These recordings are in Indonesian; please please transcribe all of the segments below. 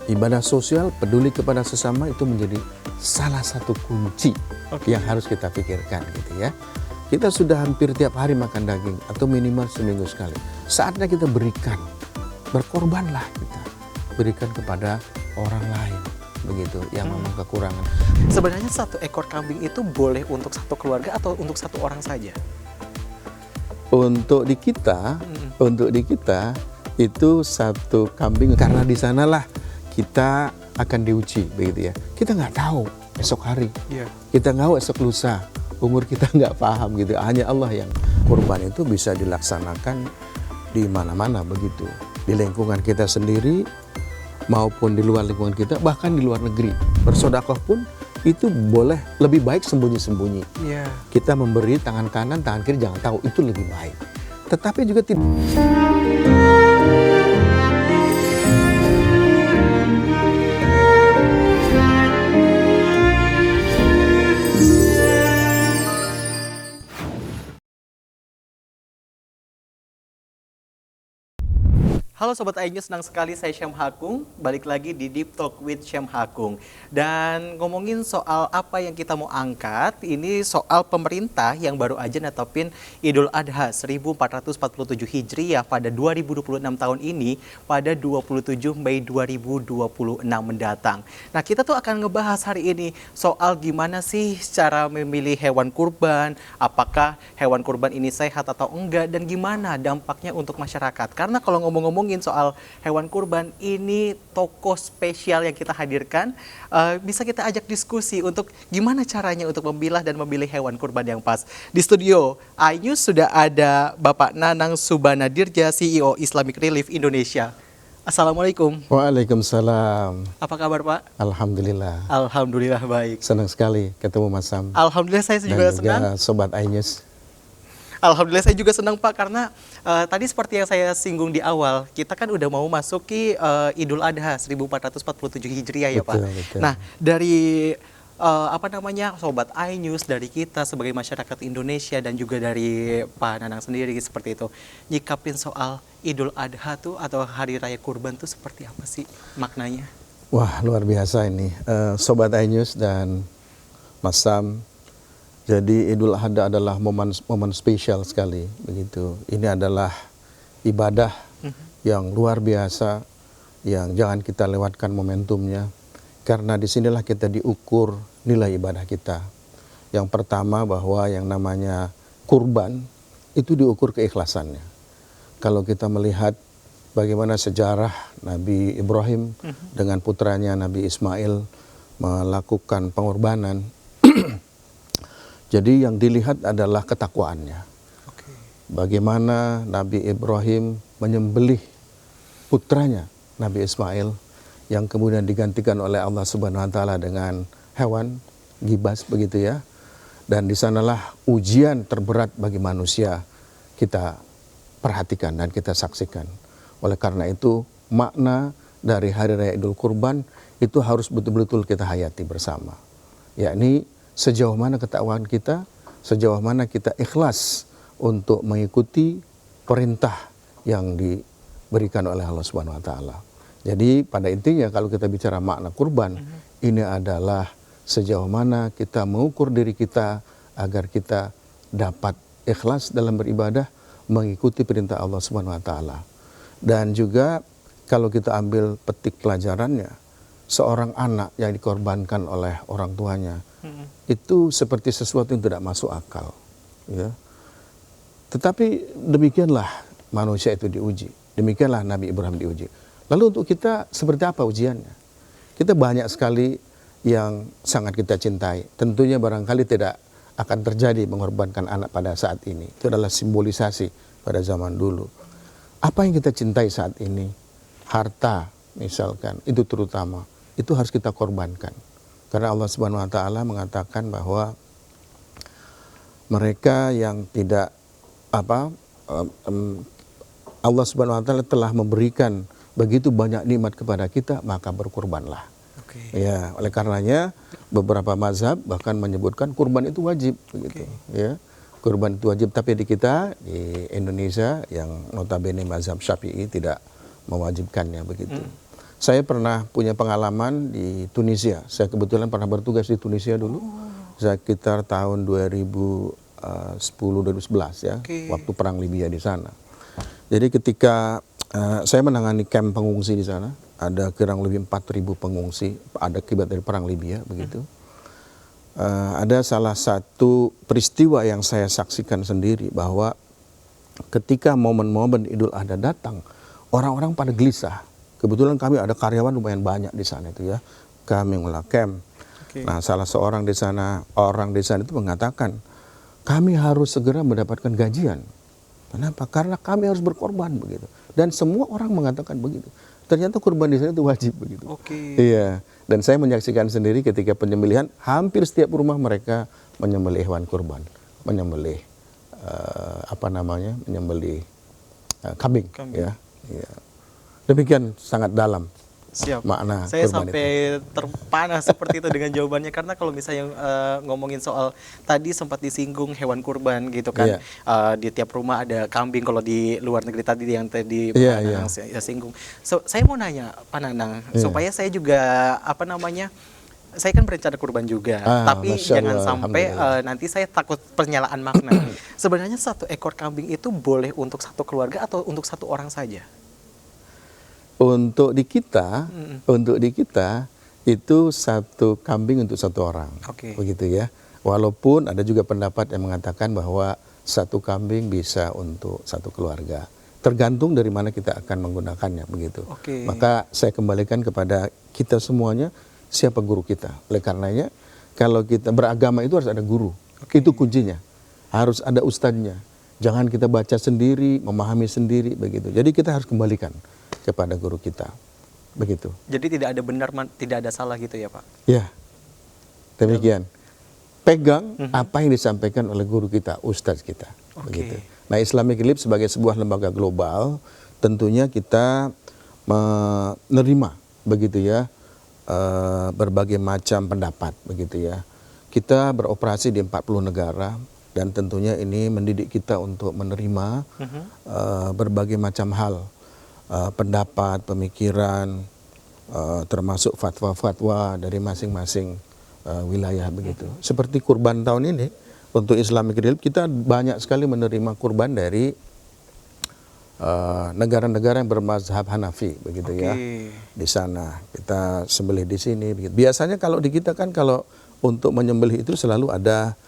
ibadah sosial, peduli kepada sesama itu menjadi salah satu kunci yang harus kita pikirkan gitu ya. Kita sudah hampir tiap hari makan daging atau minimal seminggu sekali. Saatnya kita berikan, berkorbanlah kita, berikan kepada orang lain begitu yang memang kekurangan. Sebenarnya satu ekor kambing itu boleh untuk satu keluarga atau untuk satu orang saja? Untuk di kita itu satu kambing karena di sanalah kita akan diuji begitu ya. Kita nggak tahu esok hari, kita nggak tahu esok lusa, umur kita nggak paham gitu. Hanya Allah yang kurban itu bisa dilaksanakan di mana-mana begitu, di lingkungan kita sendiri maupun di luar lingkungan kita, bahkan di luar negeri. Bersedekah pun itu boleh lebih baik sembunyi-sembunyi. Kita memberi tangan kanan, tangan kiri jangan tahu, itu lebih baik. Tetapi juga tidak. Halo Sobat iNews, senang sekali saya Syam Hakung, balik lagi di Deep Talk with Syam Hakung. Dan ngomongin soal apa yang kita mau angkat, ini soal pemerintah yang baru aja netapin Idul Adha 1447 Hijriah pada 2026 tahun ini pada 27 Mei 2026 mendatang. Nah kita tuh akan ngebahas hari ini soal gimana sih cara memilih hewan kurban, apakah hewan kurban ini sehat atau enggak, dan gimana dampaknya untuk masyarakat. Karena kalau ngomongin soal hewan kurban, ini tokoh spesial yang kita hadirkan, bisa kita ajak diskusi untuk gimana caranya untuk memilah dan memilih hewan kurban yang pas. Di studio iNews sudah ada Bapak Nanang Subanadirja, CEO Islamic Relief Indonesia. Assalamualaikum. Waalaikumsalam. Apa kabar Pak? Alhamdulillah. Alhamdulillah baik. Senang sekali ketemu Mas Sam. Alhamdulillah saya juga senang. Dan juga Sobat iNews. Alhamdulillah saya juga senang Pak, karena tadi seperti yang saya singgung di awal, kita kan udah mau masuki Idul Adha 1447 Hijriah ya Pak. Betul. Nah dari Sobat iNews, dari kita sebagai masyarakat Indonesia dan juga dari Pak Nanang sendiri seperti itu, nyikapin soal Idul Adha tuh atau Hari Raya Kurban tuh seperti apa sih maknanya? Wah luar biasa ini Sobat iNews dan Mas Sam. Jadi Idul Adha adalah momen spesial sekali begitu. Ini adalah ibadah yang luar biasa yang jangan kita lewatkan momentumnya, karena disinilah kita diukur nilai ibadah kita. Yang pertama bahwa yang namanya kurban itu diukur keikhlasannya. Kalau kita melihat bagaimana sejarah Nabi Ibrahim dengan putranya Nabi Ismail melakukan pengorbanan, jadi yang dilihat adalah ketakwaannya. Bagaimana Nabi Ibrahim menyembelih putranya Nabi Ismail yang kemudian digantikan oleh Allah Subhanahu wa taala dengan hewan gibas begitu ya. Dan di sanalah ujian terberat bagi manusia kita perhatikan dan kita saksikan. Oleh karena itu makna dari Hari Raya Idul Kurban itu harus betul-betul kita hayati bersama. Yakni sejauh mana ketakwaan kita, sejauh mana kita ikhlas untuk mengikuti perintah yang diberikan oleh Allah Subhanahu wa taala. Jadi pada intinya kalau kita bicara makna kurban, ini adalah sejauh mana kita mengukur diri kita agar kita dapat ikhlas dalam beribadah, mengikuti perintah Allah Subhanahu wa taala. Dan juga kalau kita ambil petik pelajarannya, seorang anak yang dikorbankan oleh orang tuanya itu seperti sesuatu yang tidak masuk akal ya. Tetapi demikianlah manusia itu diuji, demikianlah Nabi Ibrahim diuji. Lalu untuk kita seperti apa ujiannya? Kita banyak sekali yang sangat kita cintai, tentunya barangkali tidak akan terjadi mengorbankan anak pada saat ini. Itu adalah simbolisasi pada zaman dulu. Apa yang kita cintai saat ini? Harta misalkan, itu terutama, itu harus kita korbankan. Karena Allah Subhanahu wa taala mengatakan bahwa mereka yang tidak Allah Subhanahu wa taala telah memberikan begitu banyak nikmat kepada kita, maka berkurbanlah. Ya, oleh karenanya beberapa mazhab bahkan menyebutkan kurban itu wajib begitu ya. Kurban itu wajib, tapi di kita di Indonesia yang notabene mazhab Syafi'i tidak mewajibkannya begitu. Saya pernah punya pengalaman di Tunisia. Saya kebetulan pernah bertugas di Tunisia dulu, sekitar tahun 2010-2011 ya, Oke. waktu perang Libya di sana. Jadi ketika saya menangani kamp pengungsi di sana, ada kurang lebih 4.000 pengungsi, ada akibat dari perang Libya begitu. Ada salah satu peristiwa yang saya saksikan sendiri bahwa ketika momen-momen Idul Adha datang, orang-orang pada gelisah. Kebetulan kami ada karyawan lumayan banyak di sana itu ya, kami ngelola camp. Oke. Nah, salah seorang di sana, orang di sana itu mengatakan, kami harus segera mendapatkan gajian. Kenapa? Karena kami harus berkorban begitu. Dan semua orang mengatakan begitu. Ternyata kurban di sana itu wajib begitu. Oke. Iya. Dan saya menyaksikan sendiri ketika penyembelihan, hampir setiap rumah mereka menyembelih hewan kurban, menyembelih menyembelih kambing. Kambing. Ya. Iya. Demikian sangat dalam Siap. makna Saya kurban sampai terpana seperti itu dengan jawabannya, karena kalau misalnya ngomongin soal tadi sempat disinggung hewan kurban gitu kan. Iya. Di tiap rumah ada kambing, kalau di luar negeri tadi yang tadi Pak Iya, Nanang iya. singgung. Saya mau nanya Pak Nanang, Iya. supaya saya juga saya kan berencana kurban juga, tapi Masya jangan Allah, sampai Alhamdulillah. nanti saya takut penyalaan makna. Sebenarnya satu ekor kambing itu boleh untuk satu keluarga atau untuk satu orang saja? Untuk di kita itu satu kambing untuk satu orang, Oke. begitu ya. Walaupun ada juga pendapat yang mengatakan bahwa satu kambing bisa untuk satu keluarga, tergantung dari mana kita akan menggunakannya, begitu. Oke. Maka saya kembalikan kepada kita semuanya, siapa guru kita. Oleh karenanya, kalau kita beragama itu harus ada guru, itu kuncinya. Harus ada ustadznya. Jangan kita baca sendiri, memahami sendiri, begitu. Jadi kita harus kembalikan kepada guru kita, begitu. Jadi tidak ada benar, tidak ada salah gitu ya Pak? Ya, demikian. Pegang apa yang disampaikan oleh guru kita, ustadz kita, Oke. begitu. Nah, Islamic Relief sebagai sebuah lembaga global, tentunya kita menerima, begitu ya, berbagai macam pendapat, begitu ya. Kita beroperasi di 40 negara, dan tentunya ini mendidik kita untuk menerima berbagai macam hal. Pendapat, pemikiran, termasuk fatwa-fatwa dari masing-masing wilayah begitu. Seperti kurban tahun ini untuk Islamic Relief kita banyak sekali menerima kurban dari negara-negara yang bermazhab Hanafi begitu ya. Di sana kita sembelih di sini begitu. Biasanya kalau di kita kan kalau untuk menyembelih itu selalu ada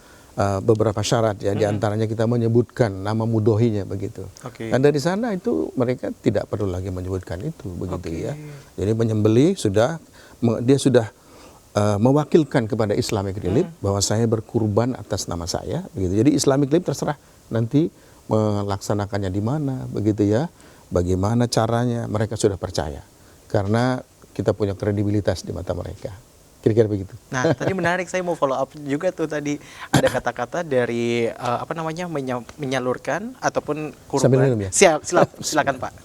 beberapa syarat ya, diantaranya kita menyebutkan nama mudohinya begitu. Dan dari sana itu mereka tidak perlu lagi menyebutkan itu begitu ya. Jadi menyembelih dia sudah mewakilkan kepada Islamic Relief bahwa saya berkurban atas nama saya begitu. Jadi Islamic Relief terserah nanti melaksanakannya di mana begitu ya. Bagaimana caranya, mereka sudah percaya karena kita punya kredibilitas di mata mereka. Kira-kira begitu. Nah, tadi menarik, saya mau follow up juga tuh, tadi ada kata-kata dari menyalurkan ataupun kurban. Sambil minum ya? Silakan Pak.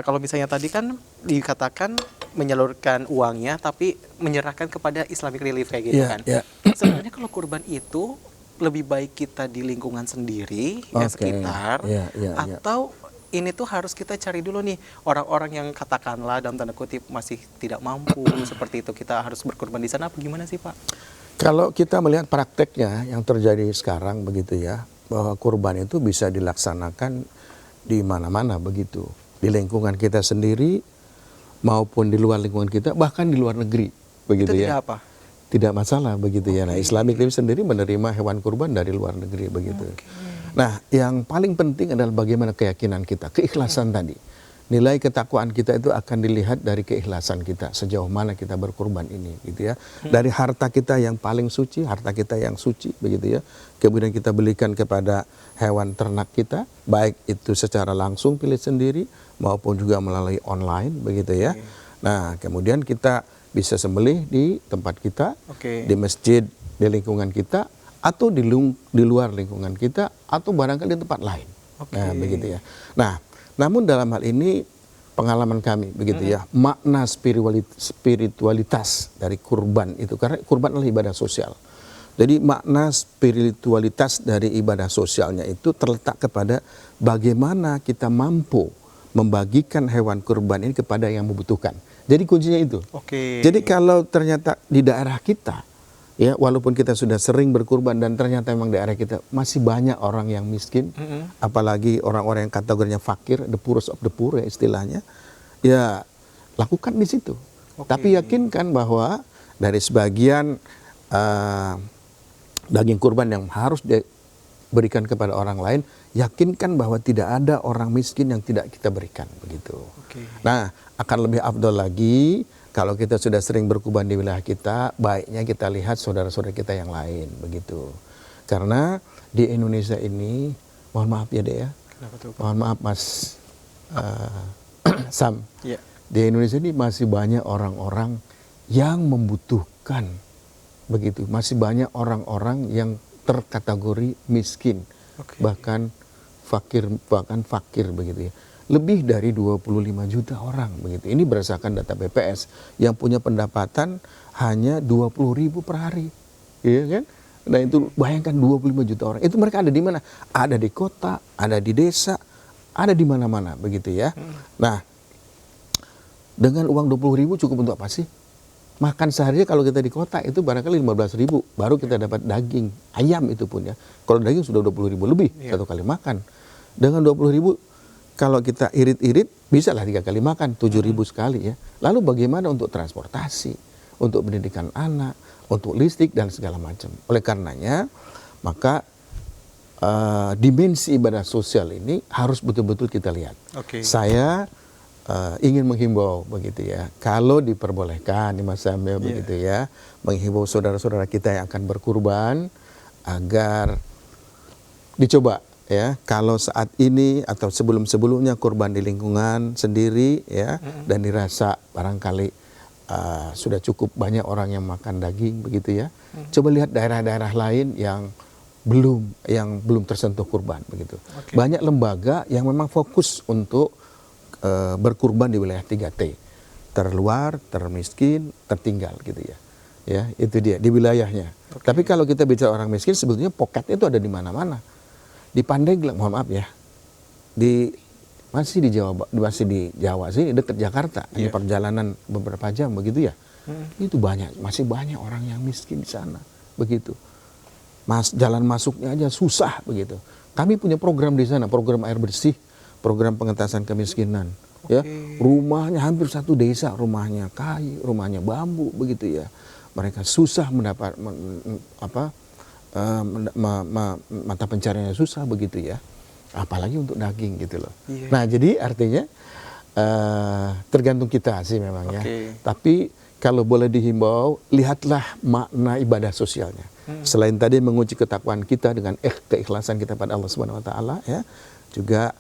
Kalau misalnya tadi kan dikatakan menyalurkan uangnya tapi menyerahkan kepada Islamic Relief kayak gitu kan. Yeah. Sebenarnya kalau kurban itu lebih baik kita di lingkungan sendiri ya sekitar atau ini tuh harus kita cari dulu nih orang-orang yang katakanlah dalam tanda kutip masih tidak mampu seperti itu, kita harus berkorban di sana, apa gimana sih Pak? Kalau kita melihat prakteknya yang terjadi sekarang begitu ya, bahwa kurban itu bisa dilaksanakan di mana-mana begitu, di lingkungan kita sendiri maupun di luar lingkungan kita, bahkan di luar negeri begitu itu ya. Tidak apa? Tidak masalah begitu ya. Nah, Islamic Relief sendiri menerima hewan kurban dari luar negeri begitu. Nah, yang paling penting adalah bagaimana keyakinan kita, keikhlasan tadi. Nilai ketakwaan kita itu akan dilihat dari keikhlasan kita, sejauh mana kita berkurban ini, gitu ya. Dari harta kita yang paling suci, harta kita yang suci, begitu ya. Kemudian kita belikan kepada hewan ternak kita, baik itu secara langsung pilih sendiri, maupun juga melalui online, begitu ya. Nah, kemudian kita bisa sembelih di tempat kita, di masjid, di lingkungan kita, atau di luar lingkungan kita, atau barangkali di tempat lain. Nah, begitu ya. Nah, namun dalam hal ini pengalaman kami begitu ya, makna spiritualitas dari kurban itu, karena kurban adalah ibadah sosial. Jadi makna spiritualitas dari ibadah sosialnya itu terletak kepada bagaimana kita mampu membagikan hewan kurban ini kepada yang membutuhkan. Jadi kuncinya itu. Oke. Jadi kalau ternyata di daerah kita, ya walaupun kita sudah sering berkurban dan ternyata memang daerah kita masih banyak orang yang miskin, apalagi orang-orang yang kategorinya fakir, the poorest of the poor ya istilahnya, ya lakukan di situ. Tapi yakinkan bahwa dari sebagian daging kurban yang harus diberikan kepada orang lain, yakinkan bahwa tidak ada orang miskin yang tidak kita berikan begitu. Nah, akan lebih afdol lagi kalau kita sudah sering berkurban di wilayah kita, baiknya kita lihat saudara-saudara kita yang lain begitu. Karena di Indonesia ini, mohon maaf ya Dek ya, mohon maaf Mas Sam, di Indonesia ini masih banyak orang-orang yang membutuhkan begitu, masih banyak orang-orang yang terkategori miskin, bahkan fakir begitu ya. Lebih dari 25 juta orang begitu. Ini berdasarkan data BPS yang punya pendapatan hanya 20.000 per hari. Iya kan? Nah itu bayangkan 25 juta orang. Itu mereka ada di mana? Ada di kota, ada di desa, ada di mana-mana begitu ya. Nah, dengan uang 20.000 cukup untuk apa sih? Makan sehari kalau kita di kota itu barangkali 15.000 baru kita dapat daging ayam itu pun ya. Kalau daging sudah 20.000 lebih satu kali makan. Dengan 20.000 kalau kita irit-irit bisa lah 3 kali makan 7.000 sekali ya. Lalu bagaimana untuk transportasi, untuk pendidikan anak, untuk listrik dan segala macam. Oleh karenanya maka dimensi ibadah sosial ini harus betul-betul kita lihat. Saya ingin menghimbau begitu ya, kalau diperbolehkan di masa begitu ya, menghimbau saudara-saudara kita yang akan berkurban agar dicoba ya, kalau saat ini atau sebelum-sebelumnya kurban di lingkungan sendiri ya, dan dirasa barangkali sudah cukup banyak orang yang makan daging begitu ya, coba lihat daerah-daerah lain yang belum tersentuh kurban begitu. Banyak lembaga yang memang fokus untuk berkurban di wilayah 3T, terluar, termiskin, tertinggal gitu ya. Ya, itu dia di wilayahnya. Tapi kalau kita bicara orang miskin, sebetulnya poketnya itu ada di mana-mana. Di Pandeglang, mohon maaf ya, masih di Jawa sini dekat Jakarta, di perjalanan beberapa jam begitu ya. Itu masih banyak orang yang miskin di sana begitu. Jalan masuknya aja susah begitu. Kami punya program di sana, program air bersih, program pengentasan kemiskinan. Ya, rumahnya hampir satu desa, rumahnya kayu, rumahnya bambu begitu ya. Mereka susah mendapat mata pencariannya susah begitu ya, apalagi untuk daging gitu loh. Nah jadi artinya tergantung kita sih memang ya. Tapi kalau boleh dihimbau, lihatlah makna ibadah sosialnya. Selain tadi menguji ketakwaan kita dengan keikhlasan kita pada Allah Subhanahu Wa Taala ya, juga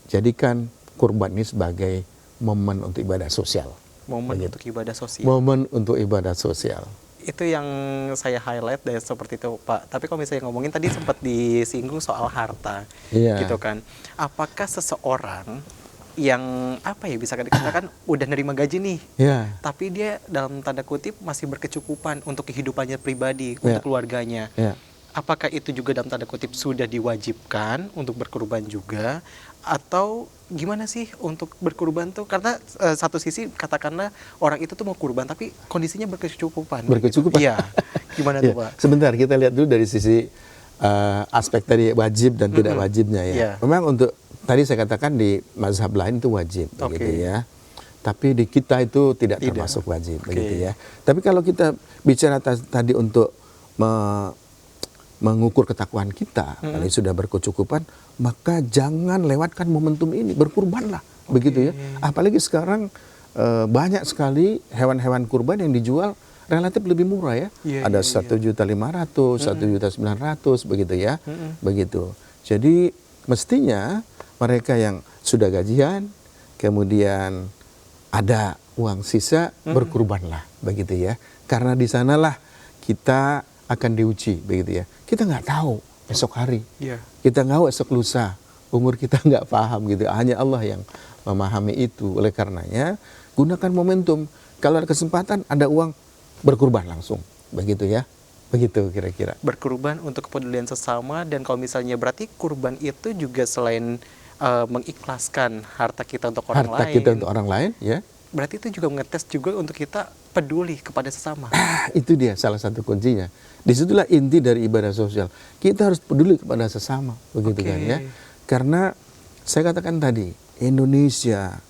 jadikan kurban ini sebagai momen untuk ibadah sosial. Momen untuk ibadah sosial. Momen untuk ibadah sosial. Itu yang saya highlight dari seperti itu Pak. Tapi kalau misalnya ngomongin tadi sempat disinggung soal harta, gitu kan. Apakah seseorang yang bisa dikatakan udah nerima gaji nih, tapi dia dalam tanda kutip masih berkecukupan untuk kehidupannya pribadi, untuk keluarganya. Apakah itu juga dalam tanda kutip sudah diwajibkan untuk berkurban juga? Atau gimana sih untuk berkurban tuh? Karena satu sisi katakanlah orang itu tuh mau kurban tapi kondisinya berkecukupan. Berkecukupan. Iya. Gimana tuh Pak? Sebentar kita lihat dulu dari sisi aspek tadi wajib dan tidak wajibnya ya. Memang untuk tadi saya katakan di mazhab lain itu wajib begitu ya. Tapi di kita itu tidak termasuk wajib begitu ya. Tapi kalau kita bicara tadi untuk mengukur ketakwaan kita, kalau sudah berkecukupan, maka jangan lewatkan momentum ini, berkurbanlah, begitu ya. Apalagi sekarang banyak sekali hewan-hewan kurban yang dijual relatif lebih murah ya. Ada 1.500.000, 1.900.000 begitu ya, begitu. Jadi mestinya mereka yang sudah gajian, kemudian ada uang sisa, berkurbanlah, begitu ya. Karena di sanalah kita akan diuji begitu ya. Kita nggak tahu esok hari, kita nggak tahu esok lusa, umur kita nggak paham gitu. Hanya Allah yang memahami itu. Oleh karenanya gunakan momentum. Kalau ada kesempatan, ada uang, berkurban langsung, begitu ya. Begitu kira-kira. Berkurban untuk kepedulian sesama, dan kalau misalnya berarti kurban itu juga selain mengikhlaskan harta kita untuk orang Harta lain. kita untuk orang lain, ya. Berarti itu juga mengetes juga untuk kita peduli kepada sesama. Itu dia salah satu kuncinya. Disitulah inti dari ibadah sosial. Kita harus peduli kepada sesama, begitu Oke. kan ya. Karena saya katakan tadi, Indonesia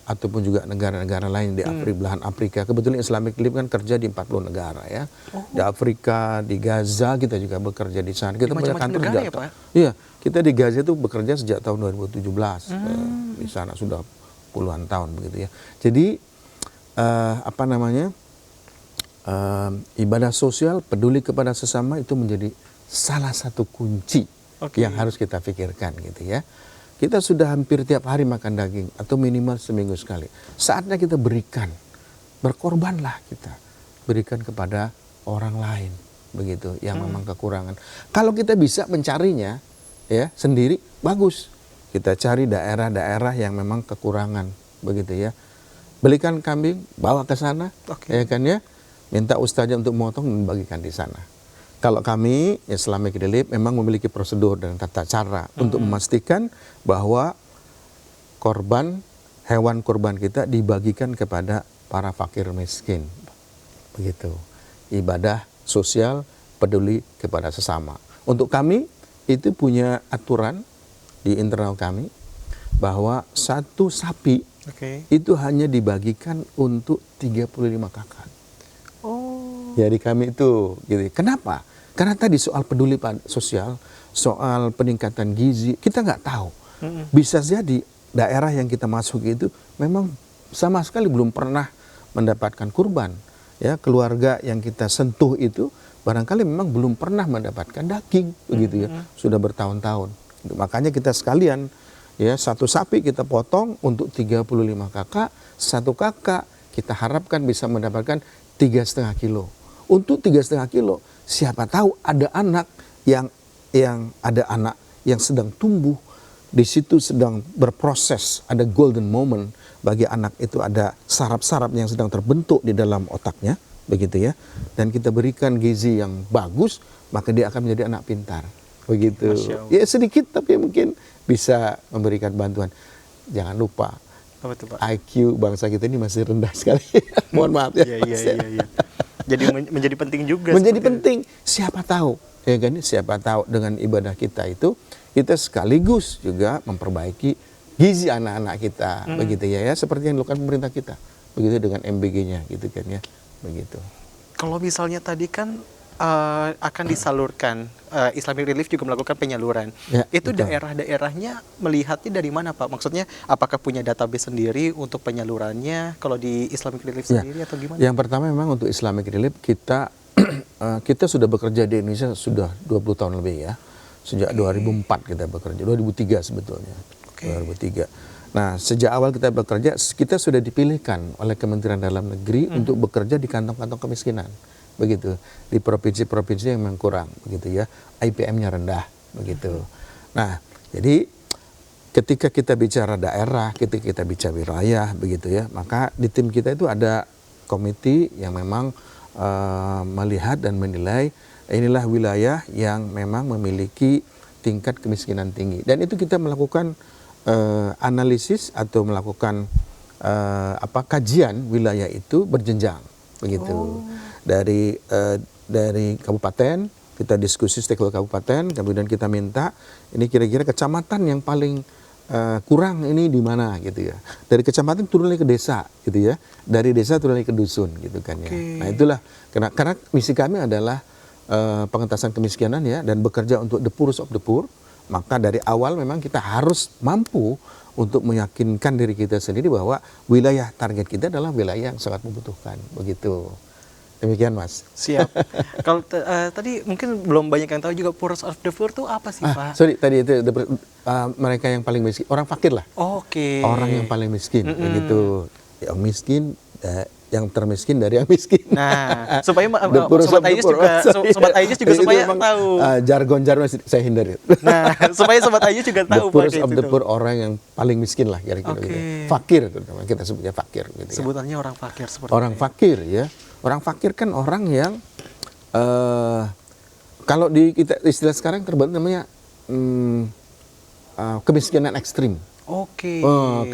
ataupun juga negara-negara lain di belahan Afrika, kebetulan Islamic Relief kan kerja di 40 negara ya. Di Afrika, di Gaza kita juga bekerja di sana. Kita punya macam-macam kantor negara sejak ya, Pak? Iya, kita di Gaza itu bekerja sejak tahun 2017. Di sana sudah puluhan tahun begitu ya. Jadi apa namanya? Ibadah sosial, peduli kepada sesama itu menjadi salah satu kunci Oke. yang harus kita pikirkan gitu ya. Kita sudah hampir tiap hari makan daging atau minimal seminggu sekali. Saatnya kita berikan, berkorbanlah kita, berikan kepada orang lain begitu yang memang kekurangan. Kalau kita bisa mencarinya ya sendiri bagus. Kita cari daerah-daerah yang memang kekurangan begitu ya. Belikan kambing, bawa ke sana, Oke. ya kan ya. Minta ustaznya untuk memotong dan bagikan di sana. Kalau kami Islamic Relief memang memiliki prosedur dan tata cara untuk memastikan bahwa hewan kurban kita dibagikan kepada para fakir miskin. Begitu. Ibadah sosial peduli kepada sesama. Untuk kami itu punya aturan di internal kami bahwa satu sapi Oke. itu hanya dibagikan untuk 35 kakak. Oh. Ya di kami itu gitu. Kenapa? Karena tadi soal peduli sosial, soal peningkatan gizi, kita nggak tahu. Bisa jadi daerah yang kita masuki itu memang sama sekali belum pernah mendapatkan kurban. Ya, keluarga yang kita sentuh itu barangkali memang belum pernah mendapatkan daging begitu ya. Sudah bertahun-tahun. Makanya kita sekalian ya satu sapi kita potong untuk 35 kakak, satu kakak kita harapkan bisa mendapatkan 3,5 kilo. Untuk 3,5 kilo, siapa tahu ada anak yang sedang tumbuh di situ sedang berproses, ada golden moment bagi anak itu, ada saraf-saraf yang sedang terbentuk di dalam otaknya, begitu ya. Dan kita berikan gizi yang bagus, maka dia akan menjadi anak pintar. Begitu. Masya Allah. Ya sedikit tapi mungkin bisa memberikan bantuan. Jangan lupa Apa tuh, Pak? IQ bangsa kita ini masih rendah sekali. Mohon maaf ya. Iya, Mas, iya, ya. iya, iya. Jadi menjadi penting juga. Menjadi seperti penting. Siapa tahu, ya kan? Siapa tahu dengan ibadah kita itu kita sekaligus juga memperbaiki gizi anak-anak kita, begitu ya, seperti yang dilakukan pemerintah kita, begitu dengan MBG-nya, gitu kan ya, begitu. Kalau misalnya tadi kan akan disalurkan, Islamic Relief juga melakukan penyaluran. Ya, Itu betul. daerah-daerahnya melihatnya dari mana, Pak? Maksudnya apakah punya database sendiri untuk penyalurannya kalau di Islamic Relief Ya. sendiri atau gimana? Yang pertama memang untuk Islamic Relief kita kita sudah bekerja di Indonesia sudah 20 tahun lebih ya. Sejak 2004 kita bekerja, 2003 sebetulnya. Oke. 2003. Nah, sejak awal kita bekerja, kita sudah dipilihkan oleh Kementerian Dalam Negeri untuk bekerja di kantong-kantong kemiskinan. Begitu. Di provinsi-provinsi yang memang kurang, begitu ya. IPM-nya rendah, begitu. Nah, jadi ketika kita bicara daerah, ketika kita bicara wilayah, begitu ya, maka di tim kita itu ada komite yang memang melihat dan menilai inilah wilayah yang memang memiliki tingkat kemiskinan tinggi. Dan itu kita melakukan analisis atau melakukan kajian wilayah itu berjenjang, begitu. Dari kabupaten kita diskusi stakeholder kabupaten, kemudian kita minta ini kira-kira kecamatan yang paling kurang ini di mana gitu ya. Dari kecamatan turun lagi ke desa gitu ya. Dari desa turun lagi ke dusun gitu kan ya. Nah itulah karena misi kami adalah pengentasan kemiskinan ya dan bekerja untuk the poorest of the poor. Maka dari awal memang kita harus mampu untuk meyakinkan diri kita sendiri bahwa wilayah target kita adalah wilayah yang sangat membutuhkan begitu. Demikian Mas. Siap. Kalau tadi mungkin belum banyak yang tahu juga poorest of the poor itu apa sih, Pak? Sorry tadi itu mereka yang paling miskin, orang fakir lah. Oke. Orang yang paling miskin begitu. Yang miskin yang termiskin dari yang miskin. Nah, supaya The poorest sobat of the Aegis poor. juga Sorry. sobat Aegis juga Itu supaya memang, tahu. jargon-jargon saya hindari. Nah, supaya sobat Aegis juga The tahu poorest Pak of the itu. poor, orang yang paling miskin lah kira-kira Oke. gitu. Fakir terutama kita sebutnya fakir gitu ya. Sebutannya orang fakir seperti Orang itu. fakir ya. Orang fakir kan orang yang kalau di kita istilah sekarang terbentuk namanya kemiskinan ekstrim. Oke.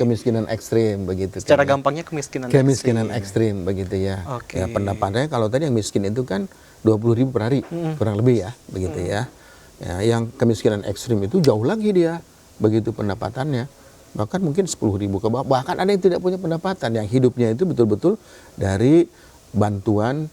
Kemiskinan ekstrim begitu. Secara kan, ya. gampangnya Kemiskinan ekstrim begitu ya. Oke. Ya pendapatannya kalau tadi yang miskin itu kan 20.000 per hari kurang lebih ya begitu ya. Ya. Yang kemiskinan ekstrim itu jauh lagi dia begitu pendapatannya. Bahkan mungkin 10.000 ke bawah. Bahkan ada yang tidak punya pendapatan, yang hidupnya itu betul-betul dari bantuan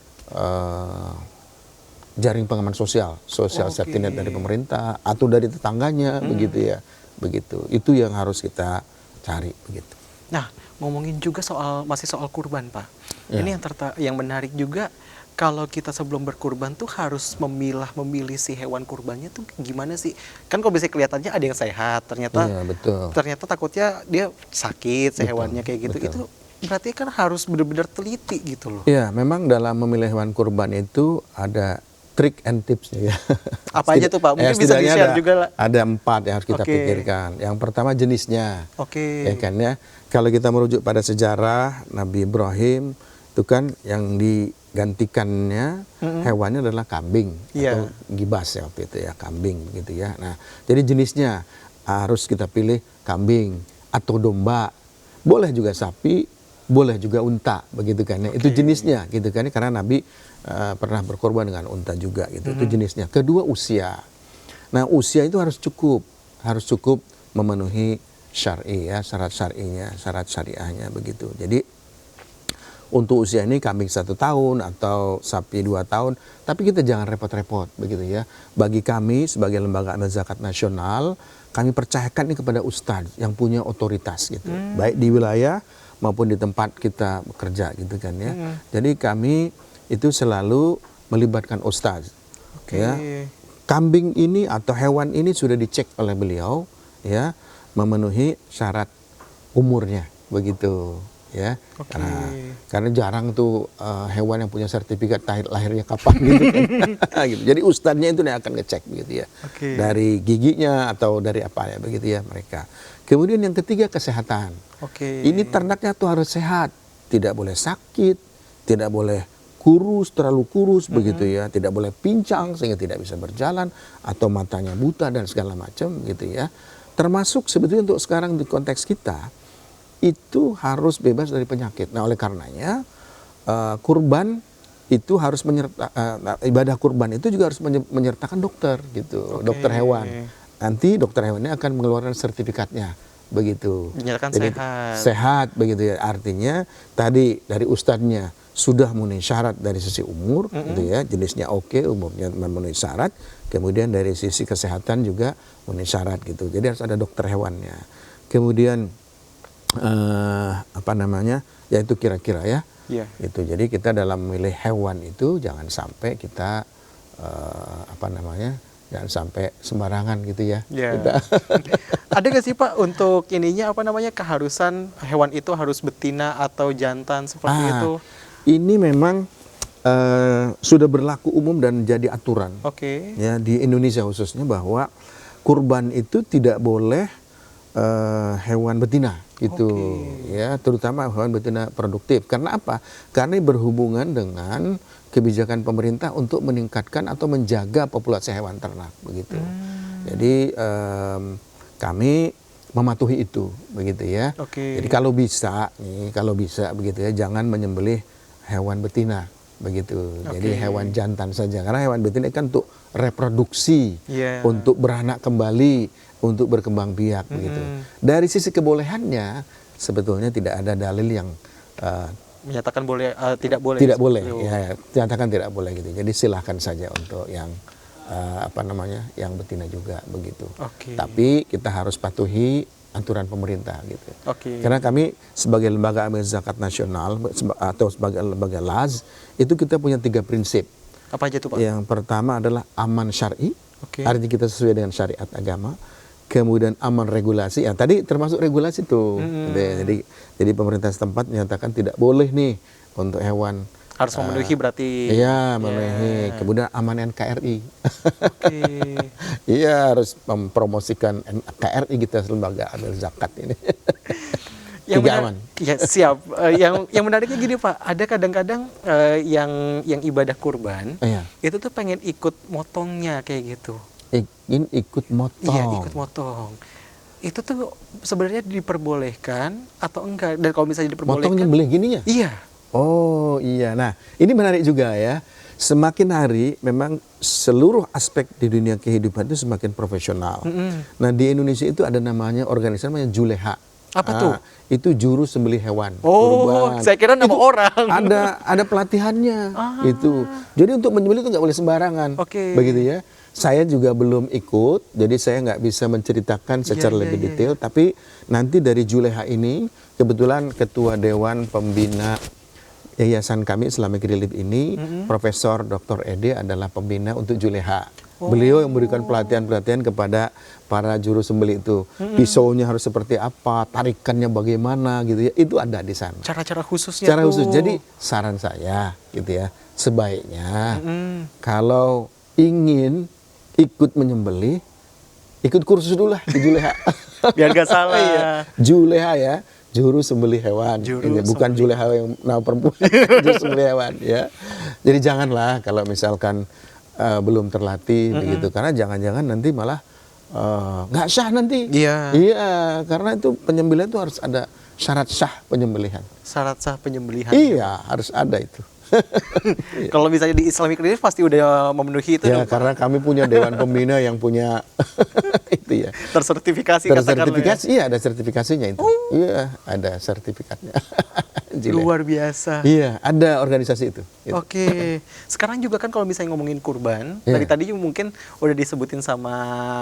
jaring pengaman sosial safety net dari pemerintah atau dari tetangganya begitu ya. Begitu. Itu yang harus kita cari begitu. Nah, ngomongin juga masih soal kurban, Pak. Ya. Ini yang menarik juga, kalau kita sebelum berkurban tuh harus memilih si hewan kurbannya tuh gimana sih? Kan kalau bisa kelihatannya ada yang sehat, ternyata Iya, betul. ternyata takutnya dia sakit si hewannya kayak gitu. Betul. Itu berarti kan harus benar-benar teliti gitu loh. Iya, memang dalam memilih hewan kurban itu ada trik and tipsnya ya. Apa aja tuh, Pak? Mungkin bisa setidaknya di-share juga lah. Ada 4 yang harus kita Oke. pikirkan. Yang pertama jenisnya. Oke. Ya kan ya. Kalau kita merujuk pada sejarah Nabi Ibrahim itu kan yang digantikannya hewannya adalah kambing Iya. atau gibas ya waktu itu ya, kambing gitu ya. Nah, jadi jenisnya harus kita pilih kambing atau domba. Boleh juga sapi, boleh juga unta begitu kan ya. Itu jenisnya gitu kan ya, karena Nabi pernah berkorban dengan unta juga gitu. Itu jenisnya. Kedua usia. Nah, usia itu harus cukup memenuhi syar'i ya, syarat syar'inya, syarat syariahnya begitu. Jadi untuk usia ini kambing 1 tahun atau sapi 2 tahun, tapi kita jangan repot-repot begitu ya. Bagi kami sebagai lembaga amil zakat nasional, kami percayakan ini kepada ustadz yang punya otoritas gitu, baik di wilayah maupun di tempat kita bekerja gitu kan ya. Jadi kami itu selalu melibatkan ustadz. Ya. Kambing ini atau hewan ini sudah dicek oleh beliau ya, memenuhi syarat umurnya begitu ya. Karena jarang tuh hewan yang punya sertifikat lahirnya kapan gitu kan. Gitu. Jadi ustadznya itu yang akan ngecek begitu ya. Dari giginya atau dari apa ya begitu ya mereka. Kemudian yang ketiga kesehatan. Ini ternaknya tuh harus sehat, tidak boleh sakit, tidak boleh kurus, terlalu kurus begitu ya, tidak boleh pincang sehingga tidak bisa berjalan atau matanya buta dan segala macam gitu ya. Termasuk sebetulnya untuk sekarang di konteks kita itu harus bebas dari penyakit. Nah, oleh karenanya kurban itu harus ibadah kurban itu juga harus menyertakan dokter gitu, dokter hewan. Nanti dokter hewannya akan mengeluarkan sertifikatnya begitu. Dinyatakan jadi, sehat begitu ya. Artinya tadi dari ustadznya sudah memenuhi syarat dari sisi umur gitu ya, jenisnya oke, umurnya memenuhi syarat, kemudian dari sisi kesehatan juga memenuhi syarat gitu. Jadi harus ada dokter hewannya. Kemudian apa namanya? Ya itu kira-kira ya. Gitu. Jadi kita dalam memilih hewan itu jangan sampai kita apa namanya? Jangan sampai sembarangan gitu ya. Kita. Ada gak sih Pak untuk ininya apa namanya keharusan hewan itu harus betina atau jantan seperti itu? Ini memang sudah berlaku umum dan jadi aturan. Ya di Indonesia khususnya bahwa kurban itu tidak boleh hewan betina gitu ya, terutama hewan betina produktif. Karena apa? Karena berhubungan dengan kebijakan pemerintah untuk meningkatkan atau menjaga populasi hewan ternak begitu. Jadi kami mematuhi itu begitu ya. Jadi kalau bisa begitu ya, jangan menyembelih hewan betina begitu. Jadi hewan jantan saja, karena hewan betina kan untuk reproduksi, untuk beranak kembali, untuk berkembang biak begitu. Dari sisi kebolehannya sebetulnya tidak ada dalil yang menyatakan boleh tidak boleh. Tidak boleh, ya, nyatakan tidak boleh gitu. Jadi silahkan saja untuk yang apa namanya, yang betina juga begitu. Tapi kita harus patuhi aturan pemerintah gitu. Karena kami sebagai lembaga amil zakat nasional atau sebagai lembaga LAZ itu kita punya 3 prinsip. Apa aja tuh Pak? Yang pertama adalah aman syar'i, artinya kita sesuai dengan syariat agama. Kemudian aman regulasi, ya tadi termasuk regulasi tuh. Jadi pemerintah setempat menyatakan tidak boleh nih untuk hewan harus memenuhi berarti. Iya, memenuhi. Kemudian aman NKRI. Iya, harus mempromosikan NKRI kita lembaga amil zakat ini. Yang aman. Ya, siap. Yang menariknya gini Pak, ada kadang-kadang yang ibadah kurban itu tuh pengen ikut motongnya kayak gitu. Ingin ikut motong. Iya, ikut motong. itu tuh sebenarnya diperbolehkan atau enggak? Dan kalau misalnya Motong diperbolehkan, nyembelih gininya? iya. Oh iya, nah ini menarik juga ya. Semakin hari memang seluruh aspek di dunia kehidupan itu semakin profesional. Nah di Indonesia itu ada namanya organisasi namanya Juleha. Apa tuh? Itu juru sembelih hewan. Oh, kurban. saya kira nama Itu orang. Ada pelatihannya itu. Jadi untuk menyembelih itu nggak boleh sembarangan. Oke. Begitu ya. Saya juga belum ikut, jadi saya nggak bisa menceritakan secara lebih detail. Tapi nanti dari Juleha ini, kebetulan Ketua Dewan Pembina Yayasan kami Islamic Relief ini, Profesor Dr. Ede adalah pembina untuk Juleha. Beliau yang memberikan pelatihan-pelatihan kepada para juru sembelih itu. Pisaunya harus seperti apa, tarikannya bagaimana gitu ya. Itu ada di sana. Cara-cara khususnya Cara tuh. khusus. Jadi saran saya gitu ya, sebaiknya kalau ingin ikut menyembelih, ikut kursus dulu lah di Juleha. Biar gak salah. Iya. Juleha ya, juru sembelih hewan. Juru Ini bukan sembelih. Juleha yang nama perempuan, juru sembelih hewan ya. Jadi janganlah kalau misalkan belum terlatih begitu, karena jangan-jangan nanti malah nggak sah nanti. Iya. Iya, karena itu penyembelihan itu harus ada syarat sah penyembelihan. Syarat sah penyembelihan. Iya, harus ada itu. Kalau misalnya di Islamic Relief pasti udah memenuhi itu Ya, dong, Pak. karena kami punya dewan pembina yang punya itu ya. Tersertifikasi katakanlah ya. Tersertifikasi, iya ada sertifikasinya itu. Iya, ada sertifikatnya. Jile. Luar biasa. Iya, ada organisasi itu. Gitu. Oke, sekarang juga kan kalau misalnya ngomongin kurban, Iya. dari tadi mungkin udah disebutin sama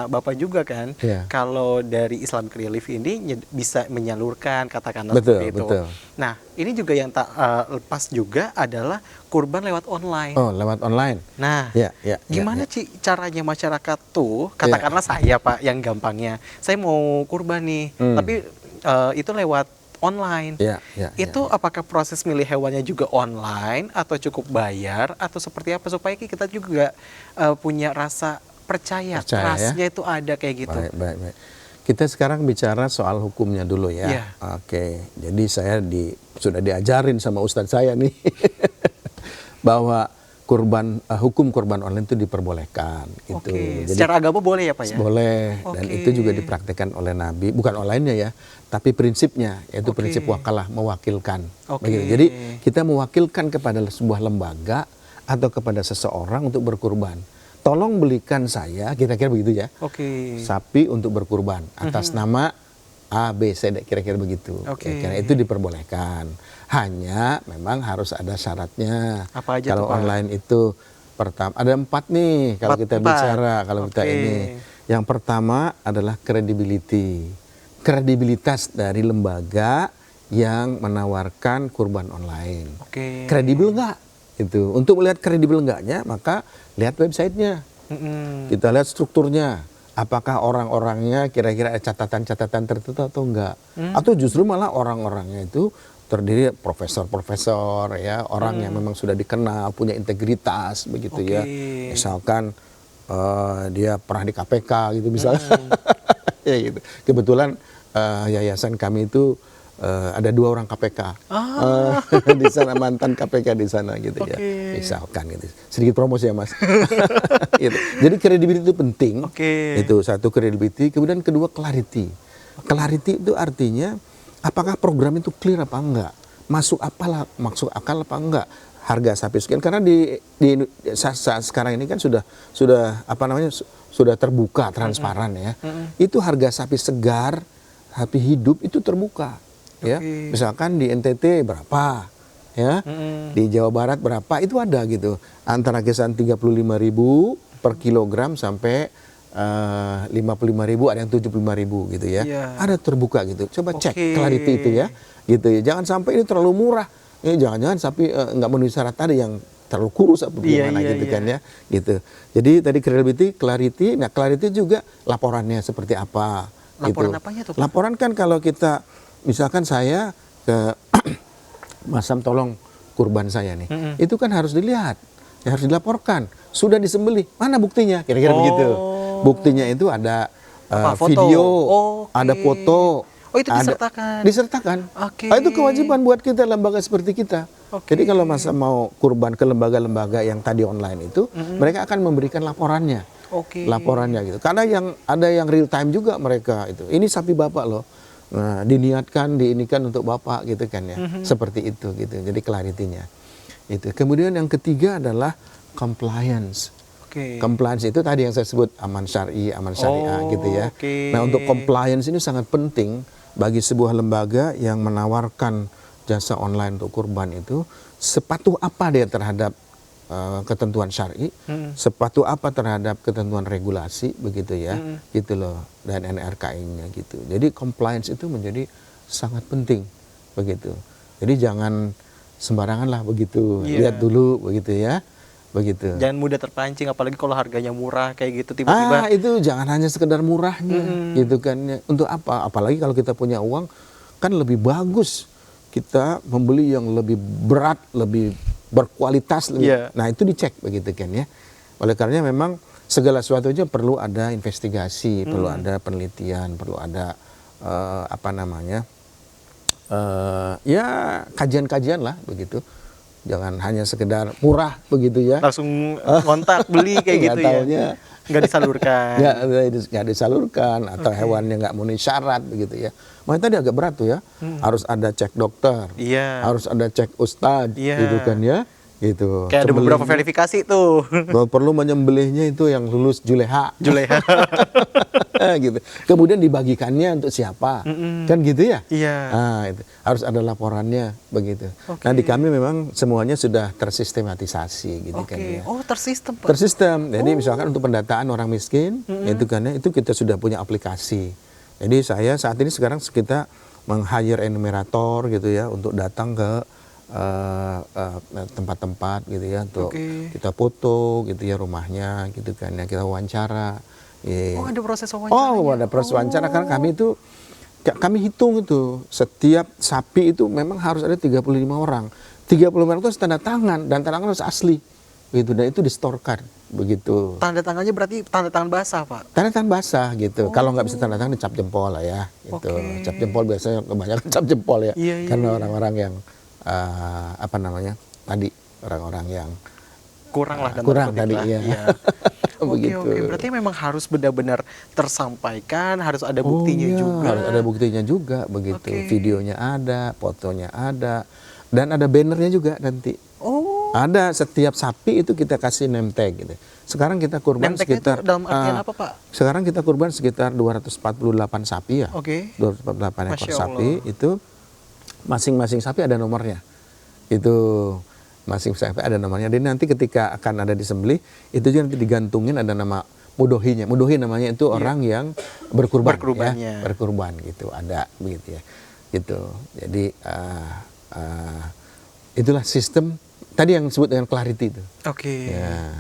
Bapak juga kan, Iya. kalau dari Islamic Relief ini bisa menyalurkan katakanlah Betul, seperti itu. betul. Nah, ini juga yang tak lepas juga adalah kurban lewat online. Oh, lewat online. Nah, Ya, ya, gimana ya. Ci caranya masyarakat tuh, katakanlah saya Pak yang gampangnya, saya mau kurban nih, tapi itu lewat online. Ya, ya, Itu apakah proses milih hewannya juga online atau cukup bayar atau seperti apa supaya kita juga punya rasa percaya, Percaya, trustnya itu ada kayak gitu. Baik, baik, baik. Kita sekarang bicara soal hukumnya dulu ya. Iya. Oke, jadi saya sudah diajarin sama ustadz saya nih bahwa hukum kurban online itu diperbolehkan gitu. Oke, Jadi secara agama boleh ya Pak ya? boleh, dan Oke. itu juga dipraktekkan oleh Nabi, bukan online-nya ya, tapi prinsipnya yaitu Oke. prinsip wakalah, mewakilkan. Oke. Begitu. Jadi kita mewakilkan kepada sebuah lembaga atau kepada seseorang untuk berkurban. Tolong belikan saya, kira-kira begitu ya, Oke. sapi untuk berkurban atas nama A, B, C, D, kira-kira begitu. Oke. Kira-kira itu diperbolehkan. Hanya memang harus ada syaratnya. Apa aja Kalau tuh, Pak? online itu pertama ada 4 nih kalau kita Empat. bicara kalau kita Oke. ini. Yang pertama adalah credibility. Kredibilitas dari lembaga yang menawarkan kurban online. Oke. Kredibel nggak? Itu. Untuk melihat kredibel enggaknya, maka lihat websitenya. Mm-mm. Kita lihat strukturnya. Apakah orang-orangnya kira-kira ada catatan-catatan tertentu atau enggak? Atau justru malah orang-orangnya itu terdiri profesor-profesor ya, orang yang memang sudah dikenal, punya integritas begitu ya. Oke. Misalkan dia pernah di KPK gitu misalnya. Ya gitu. Kebetulan yayasan kami itu ada 2 orang KPK di sana, mantan KPK di sana gitu ya, Oke. misalkan gitu. Sedikit promosi ya mas. Gitu. Jadi kredibilitas itu penting. Oke. Itu satu kredibilitas. Kemudian kedua clarity. Clarity itu artinya apakah program itu clear apa enggak, masuk akal apa enggak, harga sapi sekian. Karena di saat sekarang ini kan sudah apa namanya sudah terbuka, transparan ya. Itu harga sapi segar, sapi hidup itu terbuka. Ya, Oke. misalkan di NTT berapa, ya, di Jawa Barat berapa, itu ada gitu. Antara kisaran 35.000 per kilogram sampai 55.000, ada yang 75.000 gitu ya. Iya. Ada terbuka gitu. Coba cek Oke. clarity itu ya, gitu ya. Jangan sampai ini terlalu murah. Ini jangan-jangan sapi nggak memenuhi syarat tadi yang terlalu kurus apa Iya, gimana iya, gitu iya. kan ya, gitu. Jadi tadi credibility, clarity. Nah clarity juga laporannya seperti apa. Laporan gitu. apanya tuh, Pak? Laporan kan kalau kita misalkan saya ke Mas Sam tolong kurban saya nih, itu kan harus dilihat, ya harus dilaporkan. Sudah disembelih, mana buktinya? Kira-kira begitu. Buktinya itu ada Apa, foto? video, Oke. ada foto. Oh, itu ada- disertakan? Disertakan. Oke. Itu kewajiban buat kita lembaga seperti kita. Oke. Jadi kalau Mas Sam mau kurban ke lembaga-lembaga yang tadi online itu, mereka akan memberikan laporannya. Oke. laporannya gitu. Karena ada yang real time juga mereka itu. Ini sapi bapak loh. Nah, diniatkan, diinikan untuk bapak gitu kan ya. Seperti itu gitu. Jadi clarity-nya. Itu. Kemudian yang ketiga adalah compliance. Oke. Compliance itu tadi yang saya sebut aman syar'i, aman syariah gitu ya. Oke. Nah, untuk compliance ini sangat penting bagi sebuah lembaga yang menawarkan jasa online untuk kurban itu, sepatuh apa dia terhadap ketentuan syar'i, sepatuh apa terhadap ketentuan regulasi begitu ya, gitu loh, dan NRKI-nya gitu. Jadi compliance itu menjadi sangat penting begitu. Jadi jangan sembarangan lah begitu, lihat dulu begitu ya, begitu. Jangan mudah terpancing, apalagi kalau harganya murah kayak gitu tiba-tiba. Itu jangan hanya sekedar murahnya gitu kan ya. Untuk apa? Apalagi kalau kita punya uang kan lebih bagus kita membeli yang lebih berat, lebih berkualitas, lebih, nah itu dicek begitu kan ya. Oleh karenanya memang segala sesuatunya perlu ada investigasi, perlu ada penelitian, perlu ada ya kajian-kajian lah begitu. Jangan hanya sekedar murah begitu ya. Langsung kontak beli kayak gitu ya. Nggak disalurkan. Nggak disalurkan atau hewannya nggak memenuhi syarat begitu ya. Makanya tadi agak berat tuh ya. Harus ada cek dokter. Iya. Harus ada cek ustadz gitu kan ya. Gitu. Kayak ada beberapa verifikasi tuh. Perlu menyembelihnya itu yang lulus Juleha. Gitu. Kemudian dibagikannya untuk siapa? Kan gitu ya? Iya. Nah, itu. Harus ada laporannya begitu. Nah, di kami memang semuanya sudah tersistematisasi gitu kan ya. Oh, tersistem, Pak. Tersistem. Jadi misalkan untuk pendataan orang miskin, itu kan itu kita sudah punya aplikasi. Jadi saya saat ini sekarang kita meng-hire enumerator gitu ya untuk datang ke tempat-tempat gitu ya untuk kita foto gitu ya rumahnya gitu kan ya, kita wawancara. Oh, ada proses wawancara. Oh, ada proses wawancara karena kami hitung itu setiap sapi itu memang harus ada 35 orang. 35 orang itu harus tanda tangan dan tanda tangan harus asli. Gitu, dan itu distorkan begitu. Tanda tangannya berarti tanda tangan basah, Pak? Tanda tangan basah gitu. Kalau nggak bisa tanda tangan dicap jempol lah ya gitu. Cap jempol biasanya kebanyakan cap jempol ya. Karena orang-orang yang tadi orang-orang yang kurang tadi ya. Oke, berarti memang harus benar-benar tersampaikan, harus ada buktinya juga. Harus ada buktinya juga begitu. Videonya ada, fotonya ada, dan ada bannernya juga nanti. Ada setiap sapi itu kita kasih name tag gitu. Sekarang kita kurban sekitar dalam artian apa, Pak? Sekarang kita kurban sekitar 248 sapi ya. 248 ekor sapi itu masing-masing sapi ada nomornya. Itu masing sapi ada nomornya. Dan nanti ketika akan ada disembelih itu juga nanti digantungin ada nama mudohinya. Mudohi namanya itu orang yang berkurban ya, berkurban gitu. Ada begitu ya. Gitu. Jadi itulah sistem tadi yang disebut dengan clarity itu. Ya,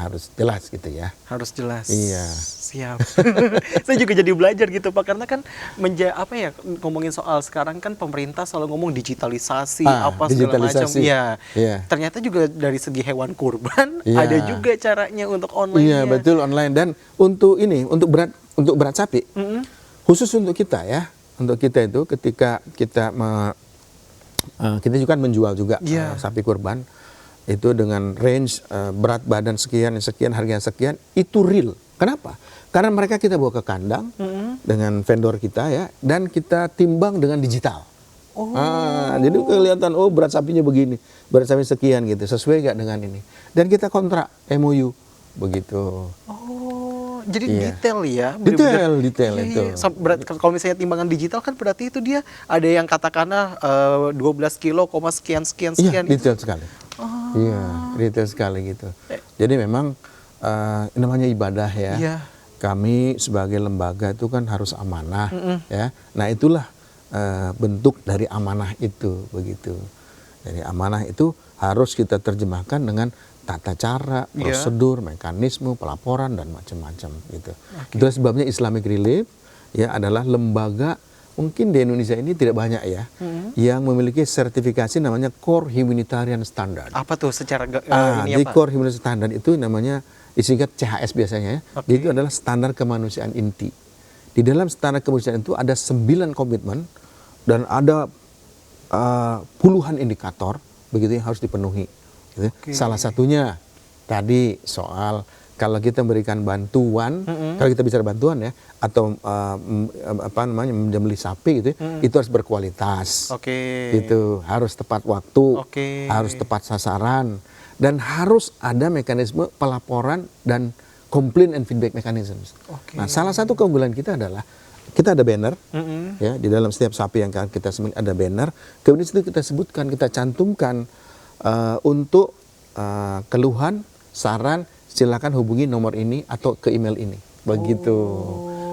harus jelas gitu ya. Harus jelas. Iya. Siap. Saya juga jadi belajar gitu, Pak, karena kan ngomongin soal sekarang kan pemerintah selalu ngomong digitalisasi segala macam. Iya. Ternyata juga dari segi hewan kurban ada juga caranya untuk online. Iya, betul online. Dan untuk berat sapi khusus untuk kita ya. Untuk kita itu ketika kita kita juga kan menjual juga sapi kurban itu dengan range berat badan sekian, harganya sekian, itu real. Kenapa? Karena mereka kita bawa ke kandang dengan vendor kita ya, dan kita timbang dengan digital. Jadi kelihatan berat sapinya begini, berat sapinya sekian gitu, sesuai nggak dengan ini. Dan kita kontrak MOU begitu. Jadi detail ya. Detail itu. Kalau misalnya timbangan digital kan berarti itu dia ada yang katakanlah 12 kilo, sekian. Iya, detail sekali. Iya, detail sekali gitu. Jadi memang namanya ibadah ya. Kami sebagai lembaga itu kan harus amanah ya. Nah, itulah bentuk dari amanah itu begitu. Jadi amanah itu harus kita terjemahkan dengan tata cara, prosedur, mekanisme, pelaporan dan macam-macam gitu. Itulah sebabnya Islamic Relief ya adalah lembaga mungkin di Indonesia ini tidak banyak ya yang memiliki sertifikasi namanya Core Humanitarian Standard. Apa tuh secara di Core Humanitarian Standard itu namanya disingkat CHS biasanya ya. Itu adalah standar kemanusiaan inti. Di dalam standar kemanusiaan itu ada 9 komitmen dan ada puluhan indikator begitu yang harus dipenuhi. Gitu. Salah satunya tadi soal kalau kita memberikan bantuan, kalau kita bicara bantuan ya, atau apa namanya menyembelih sapi gitu, itu harus berkualitas. Itu harus tepat waktu, harus tepat sasaran, dan harus ada mekanisme pelaporan dan complaint and feedback mechanisms. Nah, salah satu keunggulan kita adalah kita ada banner, ya, di dalam setiap sapi yang kita sembelih ada banner. Kemudian itu kita sebutkan, kita cantumkan untuk keluhan, saran, silakan hubungi nomor ini atau ke email ini. Begitu.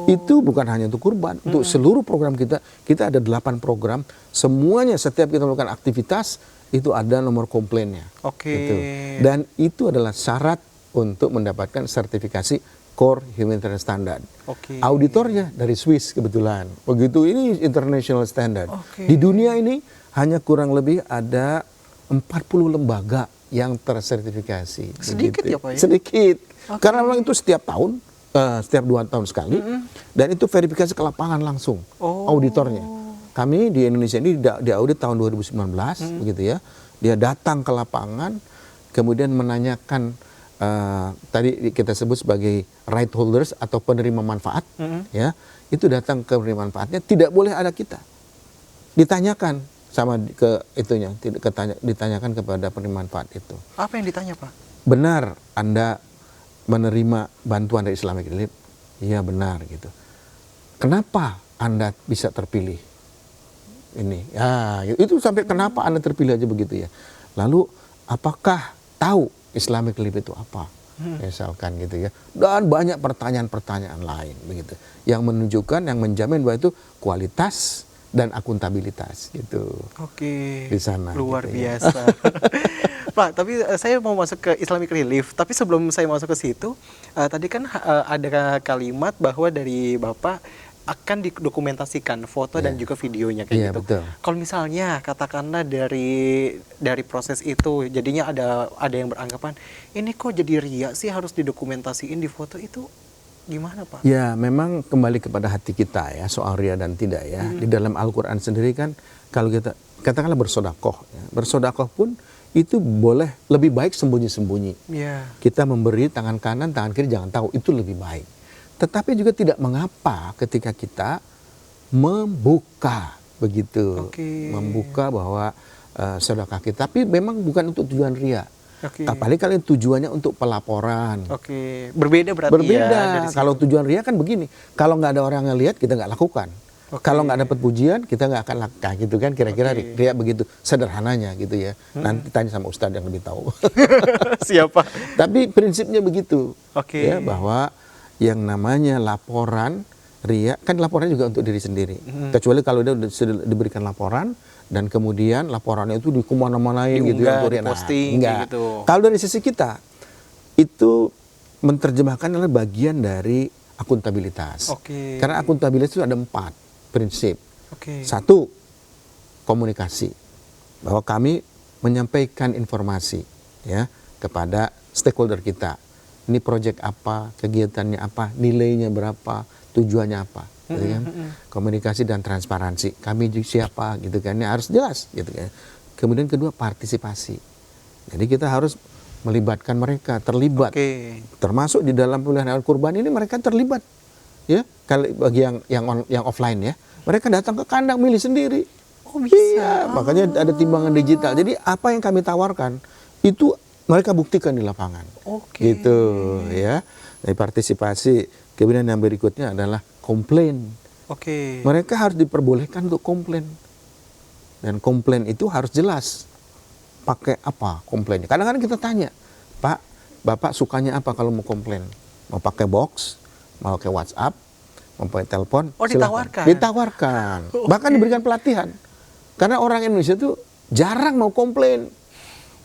Itu bukan hanya untuk kurban, untuk seluruh program kita ada 8 program. Semuanya setiap kita melakukan aktivitas itu ada nomor komplainnya. Gitu. Dan itu adalah syarat untuk mendapatkan sertifikasi Core Humanitarian Standard. Auditornya dari Swiss kebetulan. Begitu, ini international standard. Di dunia ini hanya kurang lebih ada 40 lembaga yang tersertifikasi. Sedikit ya Pak ya? Sedikit. Karena memang itu setiap tahun, setiap 2 tahun sekali. Dan itu verifikasi ke lapangan langsung, auditornya. Kami di Indonesia ini diaudit tahun 2019, begitu ya. Dia datang ke lapangan, kemudian menanyakan tadi kita sebut sebagai right holders atau penerima manfaat, ya, itu datang ke penerima manfaatnya, tidak boleh ada kita. Ditanyakan sama ke itunya, ditanyakan kepada penerima manfaat itu. Apa yang ditanya Pak? Benar Anda menerima bantuan dari Islamic Relief? Iya benar gitu. Kenapa Anda bisa terpilih? Ini, ya, itu sampai kenapa Anda terpilih aja begitu ya. Lalu apakah tahu Islamic Relief itu apa, misalkan gitu ya, dan banyak pertanyaan-pertanyaan lain begitu, yang menunjukkan, yang menjamin bahwa itu kualitas dan akuntabilitas gitu. Di sana. Luar gitu biasa. Ya. Pak, tapi saya mau masuk ke Islamic Relief. Tapi sebelum saya masuk ke situ, tadi kan ada kalimat bahwa dari Bapak akan didokumentasikan foto dan juga videonya kayak gitu. Betul. Kalau misalnya katakanlah dari proses itu jadinya ada yang beranggapan ini kok jadi ria sih harus didokumentasiin di foto, itu gimana Pak? Ya memang kembali kepada hati kita ya soal ria dan tidak ya. Di dalam Al-Quran sendiri kan kalau kita katakanlah bersodakoh, ya, bersodakoh pun itu boleh lebih baik sembunyi-sembunyi. Kita memberi tangan kanan, tangan kiri jangan tahu, itu lebih baik. Tetapi juga tidak mengapa ketika kita membuka begitu, membuka bahwa sedekah kita, tapi memang bukan untuk tujuan ria. Apalagi kalau tujuannya untuk pelaporan. Berbeda berarti. Berbeda. Ya, kalau tujuan ria kan begini, kalau nggak ada orang yang lihat kita nggak lakukan. Kalau nggak dapat pujian kita nggak akan lakukan, gitu kan kira-kira ria begitu sederhananya gitu ya. Nanti tanya sama Ustadz yang lebih tahu. Siapa? Tapi prinsipnya begitu, ya, bahwa yang namanya laporan ria kan laporannya juga untuk diri sendiri. Kecuali kalau dia sudah diberikan laporan dan kemudian laporannya itu di kemana-manain gitu ya, untuk ria. Enggak. Gitu. Kalau dari sisi kita itu menerjemahkan adalah bagian dari akuntabilitas. Karena akuntabilitas itu ada 4 prinsip. 1, komunikasi. Bahwa kami menyampaikan informasi ya kepada stakeholder kita. Ini proyek apa, kegiatannya apa, nilainya berapa, tujuannya apa, gitu kan? Komunikasi dan transparansi. Kami siapa, gitu kan? Ini harus jelas, gitu kan? Kemudian kedua, partisipasi. Jadi kita harus melibatkan mereka, terlibat, termasuk di dalam pemeliharaan kurban ini mereka terlibat, ya. Kalau bagi yang offline ya, mereka datang ke kandang milih sendiri. Iya, makanya ada timbangan digital. Jadi apa yang kami tawarkan itu mereka buktikan di lapangan, gitu ya. Dari partisipasi, kemudian yang berikutnya adalah komplain. Mereka harus diperbolehkan untuk komplain, dan komplain itu harus jelas. Pakai apa komplainnya? Kadang-kadang kita tanya, Pak, Bapak sukanya apa kalau mau komplain? Mau pakai box, mau pakai WhatsApp, mau pakai telepon? Ditawarkan. Ditawarkan. Bahkan diberikan pelatihan. Karena orang Indonesia tuh jarang mau komplain.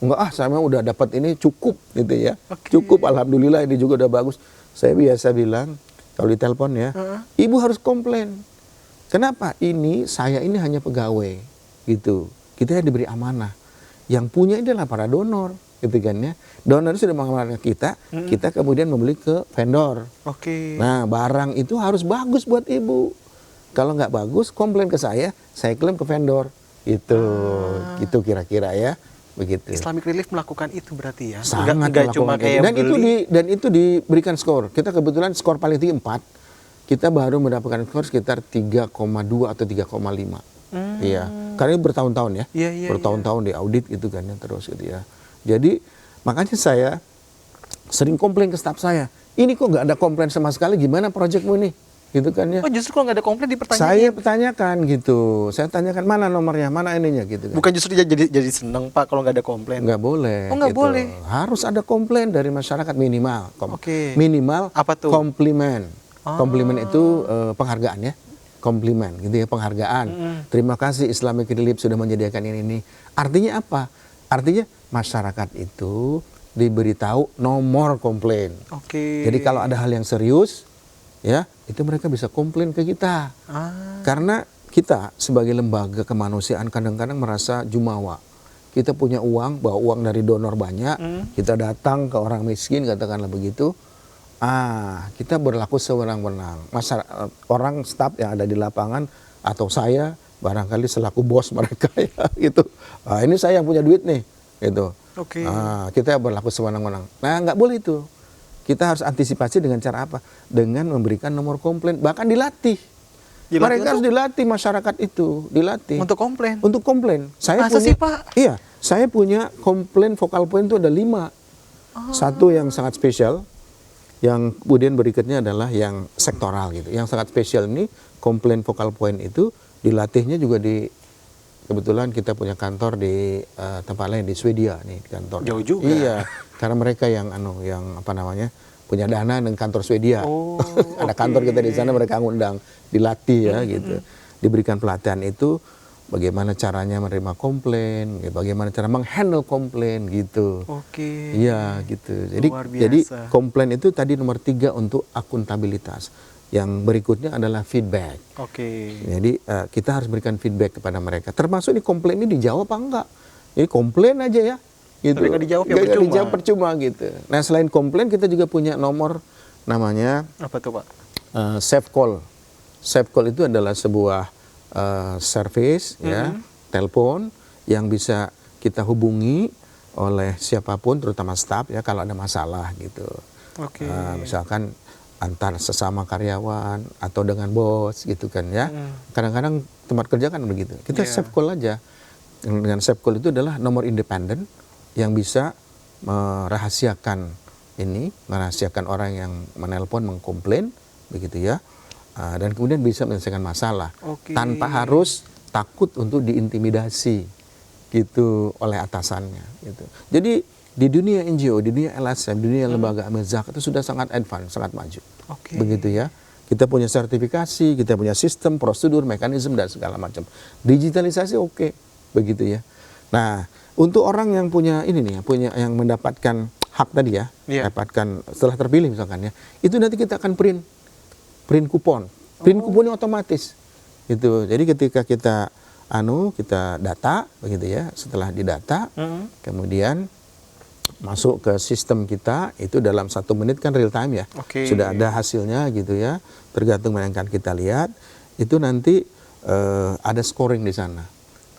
Enggak, saya udah dapat ini cukup gitu ya. Cukup, alhamdulillah ini juga udah bagus. Saya biasa bilang kalau ditelepon ya, Ibu harus komplain. Kenapa? Saya ini hanya pegawai gitu. Kita diberi amanah. Yang punya ini adalah para donor, gitu kan ya. Donor sudah mengamanahkan kita, kita kemudian membeli ke vendor. Nah, barang itu harus bagus buat Ibu. Kalau nggak bagus, komplain ke saya klaim ke vendor. Gitu kira-kira ya. begitu. Islamic Relief melakukan itu berarti ya? Sangat Nggak cuma melakukan kayak itu. beli. Dan itu diberikan skor. Kita kebetulan skor paling tinggi 4. Kita baru mendapatkan skor sekitar 3,2 atau 3,5. Iya. Karena ini bertahun-tahun ya. Iya, bertahun-tahun di audit gitu kan ya, terus gitu ya. Jadi makanya saya sering komplain ke staf saya. Ini kok nggak ada komplain sama sekali, gimana proyekmu nih? Gitu kan ya. Oh, justru kalau nggak ada komplain dipertanyain. Saya pertanyakan gitu. Saya tanyakan mana nomornya, mana ininya gitu kan. Bukan justru dia jadi seneng Pak kalau nggak ada komplain. Nggak boleh. Oh, nggak boleh. Harus ada komplain dari masyarakat minimal. Oke. Minimal Apa tuh? komplimen. Komplimen itu penghargaan ya. Komplimen gitu ya, penghargaan. Terima kasih Islamic Relief sudah menyediakan ini. Artinya apa? Artinya masyarakat itu diberitahu nomor komplain. Oke. Jadi kalau ada hal yang serius, ya itu mereka bisa komplain ke kita. Karena kita sebagai lembaga kemanusiaan kadang-kadang merasa jumawa. Kita punya uang, bawa uang dari donor banyak, kita datang ke orang miskin katakanlah begitu. Kita berlaku sewenang-wenang. Orang staf yang ada di lapangan atau saya barangkali selaku bos mereka ya gitu. Ini saya yang punya duit nih, gitu. Oke. Kita berlaku sewenang-wenang. Nah, nggak boleh itu. Kita harus antisipasi dengan cara apa? Dengan memberikan nomor komplain, bahkan dilatih. Mereka harus dilatih, masyarakat itu dilatih. Untuk komplain? Untuk komplain. Masa sih, Pak? Iya, saya punya komplain vokal point itu ada 5. Satu yang sangat spesial, yang kemudian berikutnya adalah yang sektoral gitu. Yang sangat spesial ini, komplain vokal point itu dilatihnya juga kebetulan kita punya kantor di tempat lain di Swedia nih kantor. Jauh juga. Iya, karena mereka yang punya dana dengan kantor Swedia. Ada kantor kita di sana, mereka ngundang, dilatih ya gitu. Diberikan pelatihan itu bagaimana caranya menerima komplain, bagaimana cara menghandle komplain gitu. Oke. Iya gitu. Luar biasa. Jadi komplain itu tadi nomor 3 untuk akuntabilitas. Yang berikutnya adalah feedback. Oke. Jadi kita harus berikan feedback kepada mereka. Termasuk ini komplain ini dijawab apa enggak? Ini komplain aja ya. Gitu. Tapi nggak dijawab ya Nggak percuma. dijawab percuma gitu. Nah selain komplain kita juga punya nomor namanya Apa tuh Pak? safe call. Safe call itu adalah sebuah service ya, telepon yang bisa kita hubungi oleh siapapun, terutama staf ya kalau ada masalah gitu. Oke. Misalkan antar sesama karyawan atau dengan bos gitu kan ya. Kadang-kadang tempat kerja kan begitu. Kita safe call aja. Dengan safe call itu adalah nomor independen yang bisa merahasiakan orang yang menelpon, mengkomplain begitu ya. Dan kemudian bisa menyelesaikan masalah tanpa harus takut untuk diintimidasi gitu oleh atasannya gitu. Jadi di dunia NGO, di dunia LSM, di dunia lembaga amil zakat itu sudah sangat advance, sangat maju. Begitu ya. Kita punya sertifikasi, kita punya sistem, prosedur, mekanisme dan segala macam. Digitalisasi begitu ya. Nah, untuk orang yang punya yang mendapatkan hak tadi ya, dapatkan setelah terpilih misalkan ya, itu nanti kita akan print kupon. Print kuponnya otomatis. Gitu. Jadi ketika kita data begitu ya, setelah didata kemudian masuk ke sistem kita, itu dalam 1 menit kan real time ya. Sudah ada hasilnya gitu ya. Tergantung mana yang akan kita lihat, itu nanti ada scoring di sana.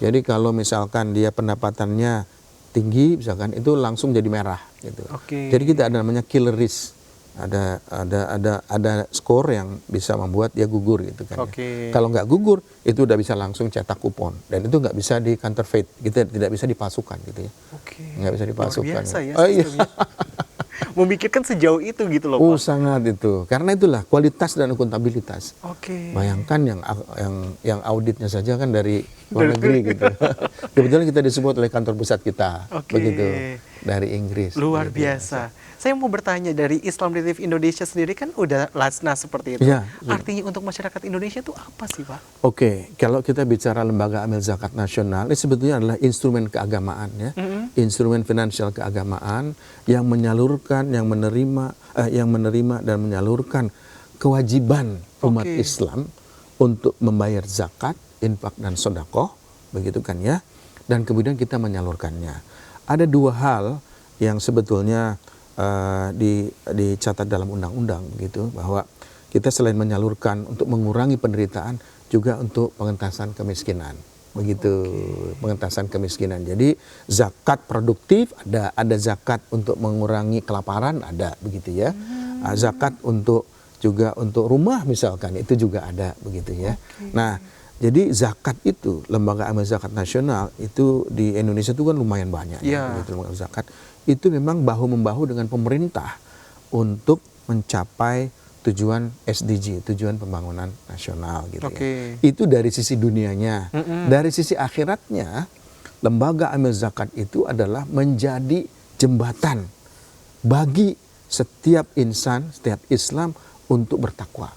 Jadi kalau misalkan dia pendapatannya tinggi misalkan, itu langsung jadi merah gitu. Jadi kita ada namanya killer risk. Ada skor yang bisa membuat dia gugur gitu kan. Kalau nggak gugur, itu udah bisa langsung cetak kupon dan itu nggak bisa di counterfeit, gitu, tidak bisa dipasukan gitu ya. Nggak bisa dipasukan. Luar biasa ya sistemnya. Memikirkan sejauh itu gitu loh Pak. Sangat itu. Karena itulah kualitas dan akuntabilitas. Bayangkan yang auditnya saja kan dari luar negeri gitu. Kebetulan kita disebut oleh kantor pusat kita begitu dari Inggris. Luar gitu. biasa. Saya mau bertanya, dari Islam Relief Indonesia sendiri kan udah lasna seperti itu. Artinya untuk masyarakat Indonesia itu apa sih Pak? Kalau kita bicara lembaga amil zakat nasional, ini sebetulnya adalah instrumen keagamaan ya. Instrumen finansial keagamaan yang menyalurkan, yang menerima dan menyalurkan kewajiban umat Islam untuk membayar zakat, infak dan sedekah, begitu kan ya. Dan kemudian kita menyalurkannya. Ada 2 hal yang sebetulnya dicatat dalam undang-undang gitu, bahwa kita selain menyalurkan untuk mengurangi penderitaan, juga untuk pengentasan kemiskinan begitu, pengentasan kemiskinan. Jadi zakat produktif ada zakat untuk mengurangi kelaparan ada, begitu ya. Zakat untuk juga untuk rumah misalkan itu juga ada, begitu ya. Nah, jadi zakat itu, lembaga amal zakat nasional itu di Indonesia itu kan lumayan banyak ya, begitu, lembaga zakat itu memang bahu-membahu dengan pemerintah untuk mencapai tujuan SDG, tujuan pembangunan nasional gitu ya. Itu dari sisi dunianya. Dari sisi akhiratnya, lembaga amil zakat itu adalah menjadi jembatan bagi setiap insan, setiap Islam untuk bertakwa.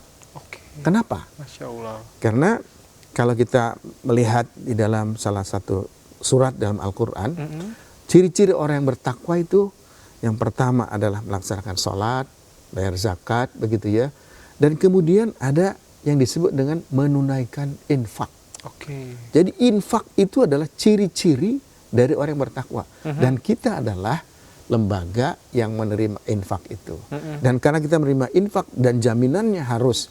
Kenapa? Masya Allah. Karena kalau kita melihat di dalam salah satu surat dalam Al-Quran, ciri-ciri orang yang bertakwa itu yang pertama adalah melaksanakan sholat, bayar zakat, begitu ya. Dan kemudian ada yang disebut dengan menunaikan infak. Jadi infak itu adalah ciri-ciri dari orang yang bertakwa. Dan kita adalah lembaga yang menerima infak itu. Dan karena kita menerima infak dan jaminannya harus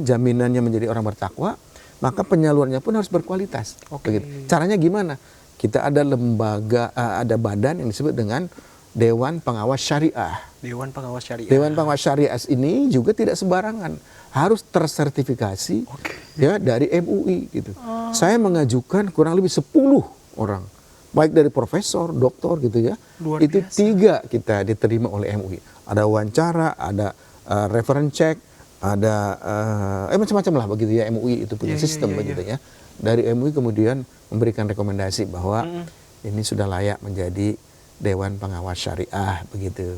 jaminannya menjadi orang bertakwa, maka penyalurannya pun harus berkualitas. Begitu. Caranya gimana? Kita ada lembaga, ada badan yang disebut dengan Dewan Pengawas Syariah. Dewan Pengawas Syariah. Dewan Pengawas Syariah ini juga tidak sembarangan, harus tersertifikasi ya dari MUI gitu. Saya mengajukan kurang lebih 10 orang, baik dari profesor, doktor gitu ya. Itu 3 kita diterima oleh MUI. Ada wawancara, ada reference check, ada macam-macam lah begitu ya. MUI itu punya sistem begitu ya. Dari MUI kemudian memberikan rekomendasi bahwa ini sudah layak menjadi Dewan Pengawas Syariah begitu.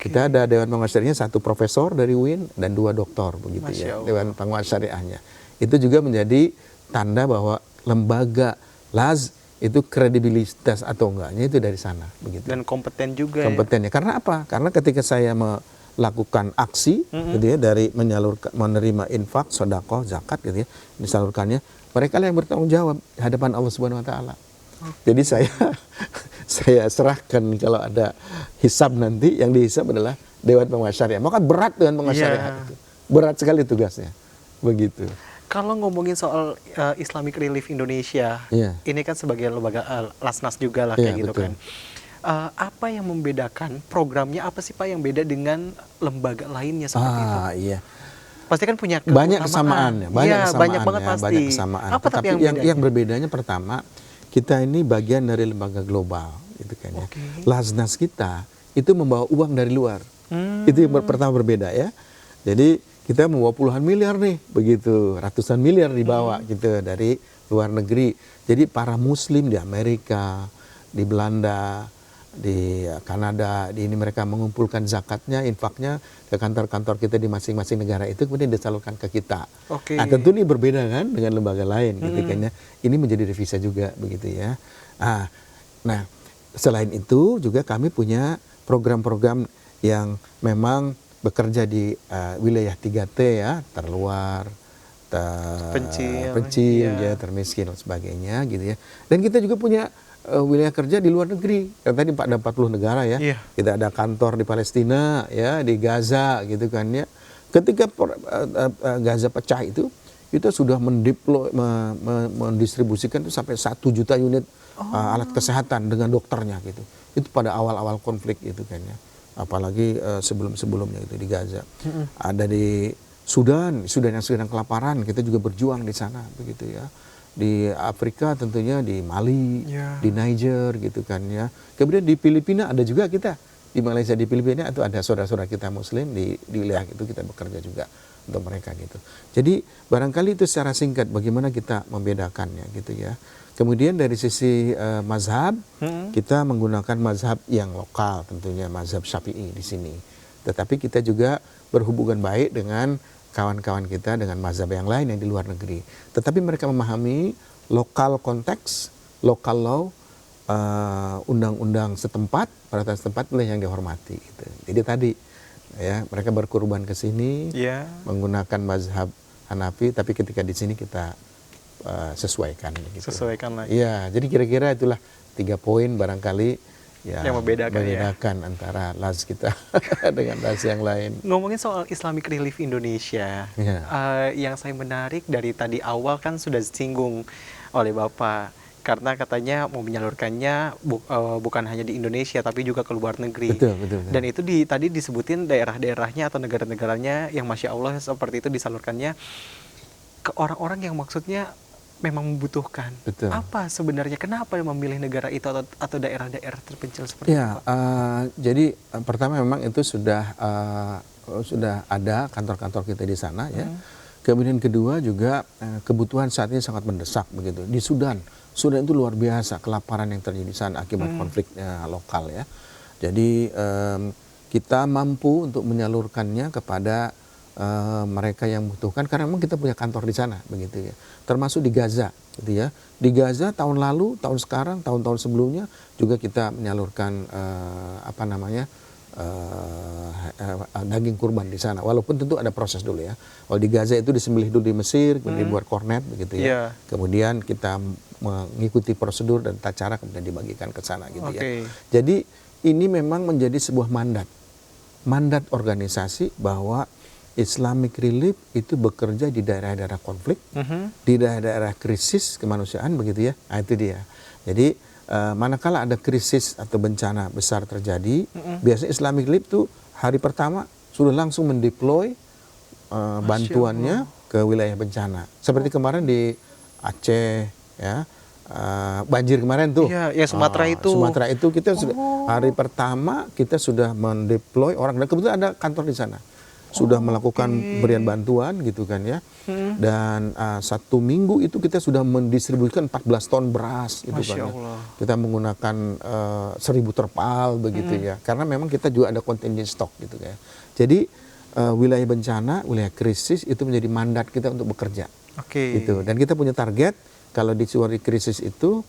Kita ada Dewan Pengawas Syariahnya 1 profesor dari UIN dan 2 doktor begitu ya. Dewan Pengawas Syariahnya. Itu juga menjadi tanda bahwa lembaga LAZ itu kredibilitas atau enggaknya itu dari sana begitu. Dan kompeten juga. Kompetennya. Karena apa? Karena ketika saya melakukan aksi gitu ya, dari menerima infak, sedekah, zakat gitu ya, disalurkannya, mereka lah yang bertanggung jawab di hadapan Allah Subhanahu wa taala. Jadi saya serahkan kalau ada hisab nanti, yang dihisab adalah Dewan Pengawas Syariah. Maka berat Dewan Pengawas Syariah itu. Berat sekali tugasnya. Begitu. Kalau ngomongin soal Islamic Relief Indonesia, ini kan sebagai lembaga Lasnas juga lah kayak gitu kan. Apa yang membedakan programnya, apa sih Pak yang beda dengan lembaga lainnya seperti itu? Iya. Pasti kan punya banyak kesamaan, banyak banget pasti. Banyak kesamaan. Apa tapi yang berbedanya pertama, kita ini bagian dari lembaga global gitu kan ya. Lasnas kita itu membawa uang dari luar. Itu yang pertama berbeda ya. Jadi kita membawa puluhan miliar nih, begitu, ratusan miliar dibawa gitu dari luar negeri. Jadi para muslim di Amerika, di Belanda, di Kanada, di ini mereka mengumpulkan zakatnya, infaknya ke kantor-kantor kita di masing-masing negara itu, kemudian disalurkan ke kita. Nah, tentu ini berbeda kan dengan lembaga lain gitu kan ya. Ini menjadi devisa juga begitu ya. Nah, selain itu juga kami punya program-program yang memang bekerja di wilayah 3T ya, terluar, terpencil, ya, termiskin dan sebagainya gitu ya. Dan kita juga punya wilayah kerja di luar negeri. Tadi ada 40 negara ya. Kita ada kantor di Palestina ya, di Gaza gitu kan ya. Ketika Gaza pecah itu, kita sudah mendistribusikan itu sampai 1 juta unit alat kesehatan dengan dokternya gitu. Itu pada awal-awal konflik itu kan ya. Apalagi sebelum-sebelumnya itu di Gaza. Ada di Sudan yang sedang kelaparan, kita juga berjuang di sana begitu ya. Di Afrika tentunya di Mali, di Niger gitu kan ya. Kemudian di Filipina ada juga kita. Di Malaysia, di Filipina itu ada saudara-saudara kita muslim di wilayah itu kita bekerja juga untuk mereka gitu. Jadi barangkali itu secara singkat bagaimana kita membedakannya gitu ya. Kemudian dari sisi mazhab, kita menggunakan mazhab yang lokal tentunya, mazhab Syafi'i di sini. Tetapi kita juga berhubungan baik dengan kawan-kawan kita dengan mazhab yang lain yang di luar negeri. Tetapi mereka memahami lokal konteks, lokal law, undang-undang setempat, peraturan setempat yang dihormati. Gitu. Jadi tadi ya mereka berkurban ke sini menggunakan mazhab Hanafi, tapi ketika di sini kita sesuaikan. Gitu. Sesuaikan lagi. Iya, jadi kira-kira itulah 3 poin barangkali. Ya, yang membedakan antara LAZ kita dengan LAZ yang lain. Ngomongin soal Islamic Relief Indonesia, yang saya menarik dari tadi awal kan sudah singgung oleh Bapak. Karena katanya mau menyalurkannya bukan hanya di Indonesia tapi juga ke luar negeri. Betul, betul, betul. Dan itu tadi disebutin daerah-daerahnya atau negara-negaranya yang Masya Allah seperti itu disalurkannya ke orang-orang yang maksudnya memang membutuhkan. Betul. Apa sebenarnya kenapa memilih negara itu atau daerah-daerah terpencil seperti itu? Ya, jadi pertama memang itu sudah ada kantor-kantor kita di sana ya. Kemudian kedua juga kebutuhan saat ini sangat mendesak begitu. Di Sudan itu luar biasa kelaparan yang terjadi di sana akibat konfliknya lokal ya. Jadi kita mampu untuk menyalurkannya kepada mereka yang membutuhkan karena memang kita punya kantor di sana begitu ya. Termasuk di Gaza gitu ya. Di Gaza tahun lalu, tahun sekarang, tahun-tahun sebelumnya juga kita menyalurkan daging kurban di sana. Walaupun tentu ada proses dulu ya. Kalau di Gaza itu disembelih dulu di Mesir, kemudian dibuat kornet begitu ya. Yeah. Kemudian kita mengikuti prosedur dan tata cara kemudian dibagikan ke sana gitu ya. Jadi ini memang menjadi sebuah mandat organisasi bahwa Islamic Relief itu bekerja di daerah-daerah konflik, di daerah-daerah krisis kemanusiaan begitu ya. Nah itu dia. Jadi manakala ada krisis atau bencana besar terjadi, biasanya Islamic Relief itu hari pertama sudah langsung mendeploy bantuannya ke wilayah bencana. Seperti kemarin di Aceh, ya banjir kemarin tuh. Iya, ya Sumatera itu. Sumatera itu kita sudah hari pertama kita sudah mendeploy orang dan kebetulan ada kantor di sana. Sudah melakukan berian bantuan gitu kan ya. Dan 1 minggu itu kita sudah mendistribusikan 14 ton beras gitu kan ya. Kita menggunakan 1.000 terpal begitu ya. Karena memang kita juga ada contingent stock gitu ya. Jadi wilayah bencana, wilayah krisis itu menjadi mandat kita untuk bekerja. Gitu. Dan kita punya target kalau di situasi krisis itu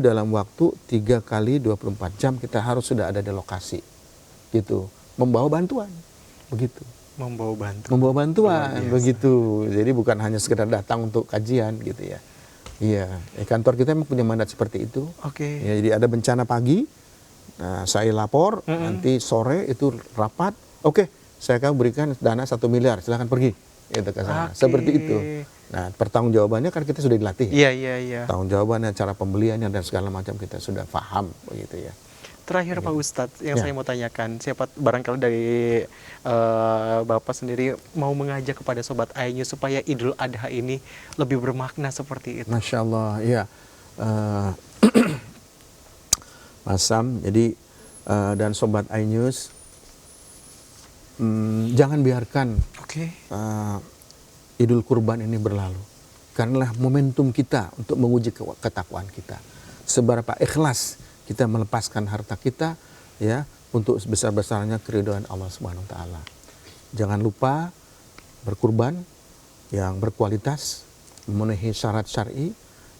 dalam waktu 3 kali 24 jam kita harus sudah ada di lokasi. Gitu. Membawa bantuan. Begitu. Membawa bantuan begitu. Jadi bukan hanya sekedar datang untuk kajian gitu ya. Iya, kantor kita memang punya mandat seperti itu. Ya, jadi ada bencana pagi, nah, saya lapor, nanti sore itu rapat. Saya akan berikan dana 1 miliar, silakan pergi. Gitu ke sana. Seperti itu. Nah, pertanggungjawabannya kan kita sudah dilatih. Iya. Tanggung jawabannya, cara pembeliannya dan segala macam kita sudah paham begitu ya. Terakhir Pak Ustadz, yang saya mau tanyakan, siapa barangkali dari Bapak sendiri mau mengajak kepada Sobat iNews supaya Idul Adha ini lebih bermakna seperti itu. Masya Allah, ya. Mas Sam, jadi dan Sobat iNews, jangan biarkan Idul Kurban ini berlalu. Karena momentum kita untuk menguji ketakwaan kita. Seberapa ikhlas kita melepaskan harta kita ya untuk sebesar-besarnya keridhaan Allah Subhanahu wa taala. Jangan lupa berkurban yang berkualitas, memenuhi syarat syar'i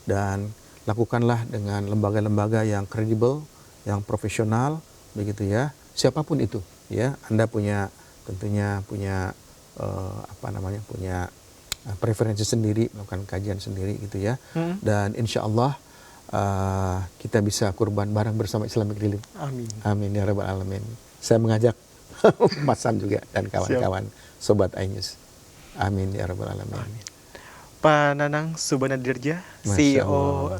dan lakukanlah dengan lembaga-lembaga yang kredibel, yang profesional begitu ya. Siapapun itu ya, Anda tentunya punya punya preferensi sendiri, melakukan kajian sendiri gitu ya. Dan insya Allah kita bisa kurban bareng bersama Islamic Relief. Amin. Amin ya rabbal alamin. Saya mengajak Mas Sam juga dan kawan-kawan Sobat iNews. Amin ya rabbal alamin. Amin. Pak Nanang Subanadirja, CEO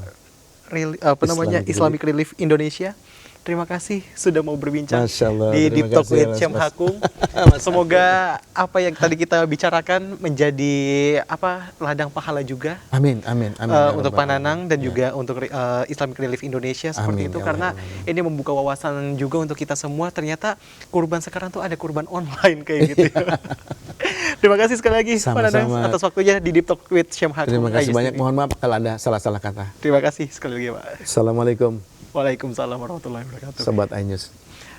Islamic Relief Indonesia. Terima kasih sudah mau berbincang di Deep Talk with Syam Hakung. Semoga apa yang tadi kita bicarakan menjadi ladang pahala juga. Amin. Untuk Pak Nanang dan juga untuk Islamic Relief Indonesia seperti itu karena ini membuka wawasan juga untuk kita semua. Ternyata kurban sekarang tuh ada kurban online kayak gitu. Terima kasih sekali lagi Pak Nanang atas waktunya di Deep Talk with Syam Hakung. Terima kasih banyak. Mohon maaf kalau ada salah-salah kata. Terima kasih sekali lagi Pak. Assalamualaikum. Waalaikumsalam warahmatullahi wabarakatuh. Sobat iNews.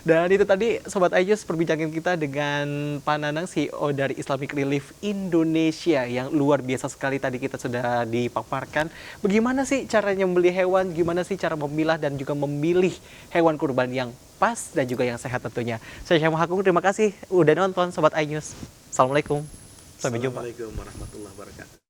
Dan itu tadi Sobat iNews perbincangan kita dengan Pak Nanang, CEO dari Islamic Relief Indonesia yang luar biasa sekali. Tadi kita sudah dipaparkan bagaimana sih caranya membeli hewan, gimana sih cara memilah dan juga memilih hewan kurban yang pas dan juga yang sehat tentunya. Saya Syam Hakung, terima kasih udah nonton Sobat iNews. Assalamualaikum. Sampai jumpa. Assalamualaikum warahmatullahi wabarakatuh.